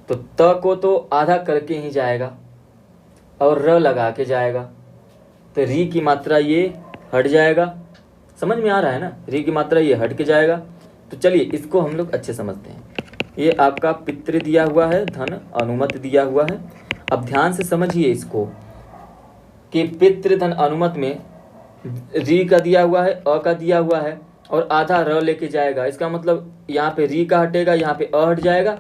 तो त को तो आधा करके ही जाएगा और र लगा के जाएगा, तो री की मात्रा ये हट जाएगा। समझ में आ रहा है ना, री की मात्रा ये हट के जाएगा। तो चलिए इसको हम लोग अच्छे समझते हैं। ये आपका पितृ दिया हुआ है, धन अनुमति दिया हुआ है। अब ध्यान से समझिए इसको, कि पितृधन अनुमत में री का दिया हुआ है, अ का दिया हुआ है और आधा र लेके जाएगा। इसका मतलब यहाँ पे री का हटेगा, यहाँ पे अ हट जाएगा।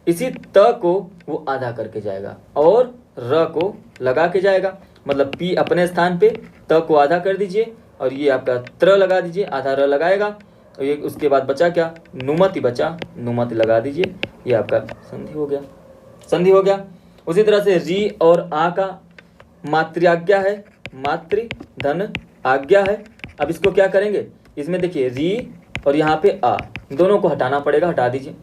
इसी त को वो आधा करके जाएगा और र को लगा के जाएगा। मतलब पी अपने स्थान पे, त को आधा कर दीजिए और ये आपका त्र लगा दीजिए, आधा र लगाएगा। और ये उसके बाद बचा क्या, नुमति बचा, नुमति लगा दीजिए। ये आपका संधि हो गया, संधि हो गया। उसी तरह से री और आ का मातृआज्ञा है, मातृ धन आज्ञा है। अब इसको क्या करेंगे, इसमें देखिए री और यहाँ पे आ दोनों को हटाना पड़ेगा, हटा दीजिए।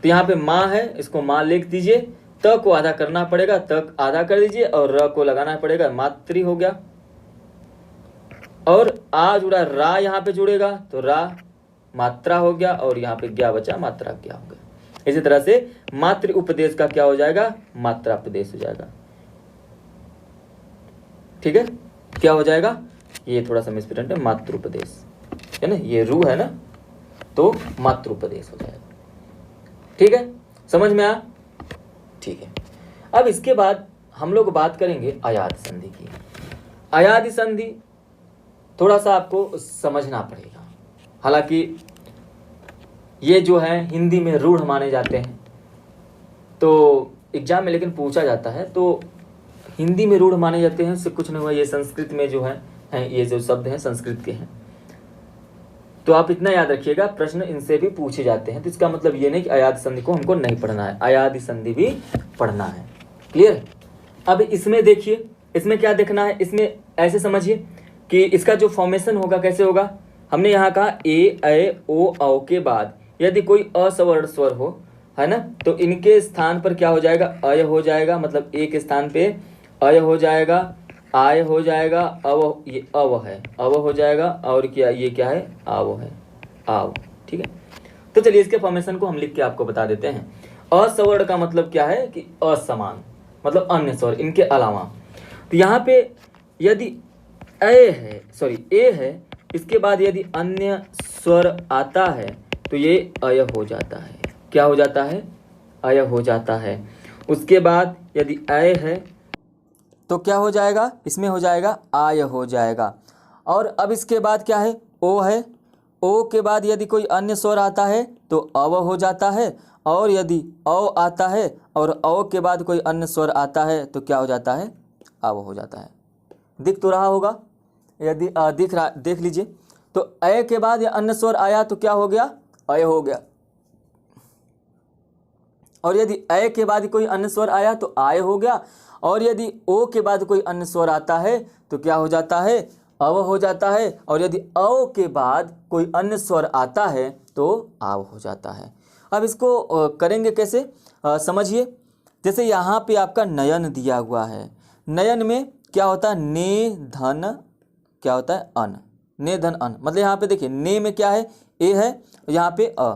तो यहाँ पे माँ है, इसको माँ लिख दीजिए, त को आधा करना पड़ेगा, त आधा कर दीजिए और र को लगाना पड़ेगा, मातृ हो गया। और आ जुड़ा, रा यहाँ पे जुड़ेगा तो रा मात्रा हो गया और यहाँ पे क्या बचा, मात्रा क्या हो गया। इसी तरह से मातृ उपदेश का क्या हो जाएगा, मात्रा उपदेश हो जाएगा। ठीक है, क्या हो जाएगा, ये थोड़ा सा मिसप्रिंट है, मातृ उपदेश है ना, ये रू है ना, तो मातृ उपदेश हो जाएगा। ठीक है, समझ में आया? ठीक है। अब इसके बाद हम लोग बात करेंगे अयाद संधि की। अयाद संधि थोड़ा सा आपको समझना पड़ेगा। हालांकि ये जो है हिंदी में रूढ़ माने जाते हैं, तो एग्जाम में लेकिन पूछा जाता है, तो हिंदी में रूढ़ माने जाते हैं, उससे कुछ नहीं हुआ। ये संस्कृत में जो है ये जो शब्द हैं संस्कृत के हैं, तो आप इतना याद रखिएगा, प्रश्न इनसे भी पूछे जाते हैं। तो इसका मतलब ये नहीं कि अयाद संधि को हमको नहीं पढ़ना है, अयाद संधि भी पढ़ना है। क्लियर? अब इसमें देखिए, इसमें क्या देखना है, इसमें ऐसे समझिए कि इसका जो फॉर्मेशन होगा कैसे होगा। हमने यहाँ कहा ए ओ औ के बाद यदि कोई असवर्ण स्वर हो, है ना, तो इनके स्थान पर क्या हो जाएगा, अय हो जाएगा। मतलब ए के स्थान पे अय हो जाएगा, आय हो जाएगा, अव, ये अव है, अव हो जाएगा, और क्या ये क्या है, आव है, आव। ठीक है, तो चलिए इसके फॉर्मेशन को हम लिख के आपको बता देते हैं। असवर्ण का मतलब क्या है कि असमान, मतलब अन्य स्वर, इनके अलावा। तो यहाँ पे यदि ए है, इसके बाद यदि अन्य स्वर आता है तो ये अय हो जाता है। क्या हो जाता है, अय हो जाता है। उसके बाद यदि अय है तो क्या हो जाएगा, इसमें हो जाएगा आय हो जाएगा। और अब इसके बाद क्या है, ओ है, ओ के बाद यदि कोई अन्य स्वर आता है तो अव हो जाता है। और यदि औ आता है और औ के बाद कोई अन्य स्वर आता है तो क्या हो जाता है, अव हो जाता है। दिख तो रहा होगा, यदि देख लीजिए। तो अय के बाद या अन्य स्वर आया तो क्या हो गया, अय हो गया। और यदि अय के बाद कोई अन्य स्वर आया तो आय हो गया। और यदि ओ के बाद कोई अन्य स्वर आता है तो क्या हो जाता है, अव हो जाता है। और यदि औ के बाद कोई अन्य स्वर आता है तो आव हो जाता है। अब इसको करेंगे कैसे, समझिए। जैसे यहाँ पे आपका नयन दिया हुआ है, नयन में क्या होता है, ने धन क्या होता है, अन, ने धन अन। मतलब यहाँ पे देखिए, ने में क्या है, ए है, यहाँ पे अ।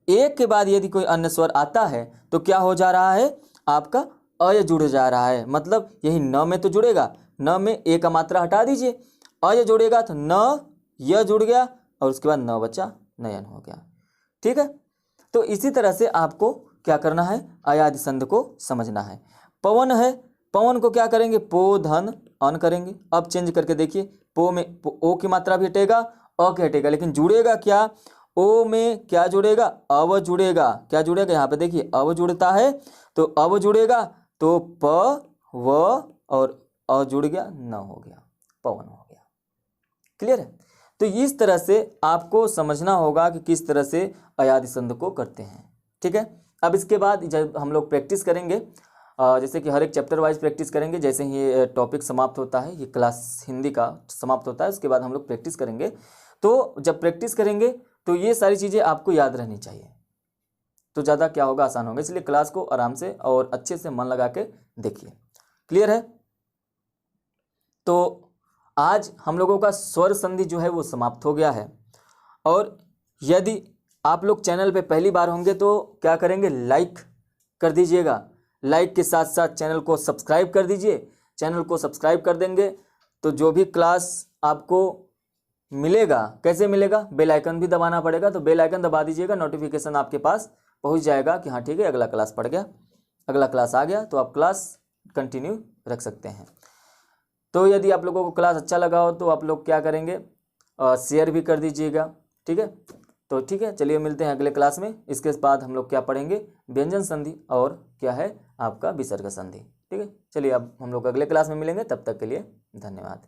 ए के बाद यदि कोई अन्य स्वर आता है तो क्या हो जा रहा है, आपका अय जुड़ जा रहा है। मतलब यही न में तो जुड़ेगा, न में ए का मात्रा हटा दीजिए, अय जुड़ेगा तो न य जुड़ गया और उसके बाद न बचा, नयन हो गया। ठीक है, तो इसी तरह से आपको क्या करना है, अयादि संधि को समझना है। पवन है, पवन को क्या करेंगे, पो धन अन करेंगे। अब चेंज करके देखिए, पो में ओ की मात्रा भी हटेगा, अ के हटेगा, लेकिन जुड़ेगा क्या, ओ में क्या जुड़ेगा, अव जुड़ेगा। क्या जुड़ेगा, यहाँ पे देखिए अव जुड़ता है, तो अव जुड़ेगा तो प व और अ जुड़ गया, न हो गया, पवन हो गया। क्लियर है? तो इस तरह से आपको समझना होगा कि किस तरह से अयादि संधि को करते हैं। ठीक है, अब इसके बाद जब हम लोग प्रैक्टिस करेंगे, जैसे कि हर एक चैप्टर वाइज प्रैक्टिस करेंगे। जैसे ही ये टॉपिक समाप्त होता है, ये क्लास हिंदी का समाप्त होता है, उसके बाद हम लोग प्रैक्टिस करेंगे। तो जब प्रैक्टिस करेंगे तो ये सारी चीज़ें आपको याद रहनी चाहिए, तो ज़्यादा क्या होगा, आसान होगा। इसलिए क्लास को आराम से और अच्छे से मन लगा के देखिए। क्लियर है? तो आज हम लोगों का स्वर संधि जो है वो समाप्त हो गया है। और यदि आप लोग चैनल पे पहली बार होंगे तो क्या करेंगे, लाइक कर दीजिएगा। लाइक के साथ साथ चैनल को सब्सक्राइब कर दीजिए। चैनल को सब्सक्राइब कर देंगे तो जो भी क्लास आपको मिलेगा, कैसे मिलेगा, बेल आइकन भी दबाना पड़ेगा, तो बेल आइकन दबा दीजिएगा, नोटिफिकेशन आपके पास पहुंच जाएगा कि हाँ ठीक है, अगला क्लास पड़ गया, अगला क्लास आ गया, तो आप क्लास कंटिन्यू रख सकते हैं। तो यदि आप लोगों को क्लास अच्छा लगा हो तो आप लोग क्या करेंगे, शेयर भी कर दीजिएगा। ठीक है, तो ठीक है, चलिए मिलते हैं अगले क्लास में। इसके बाद हम लोग क्या पढ़ेंगे, व्यंजन संधि और क्या है आपका विसर्ग संधि। ठीक है, चलिए अब हम लोग अगले क्लास में मिलेंगे, तब तक के लिए धन्यवाद।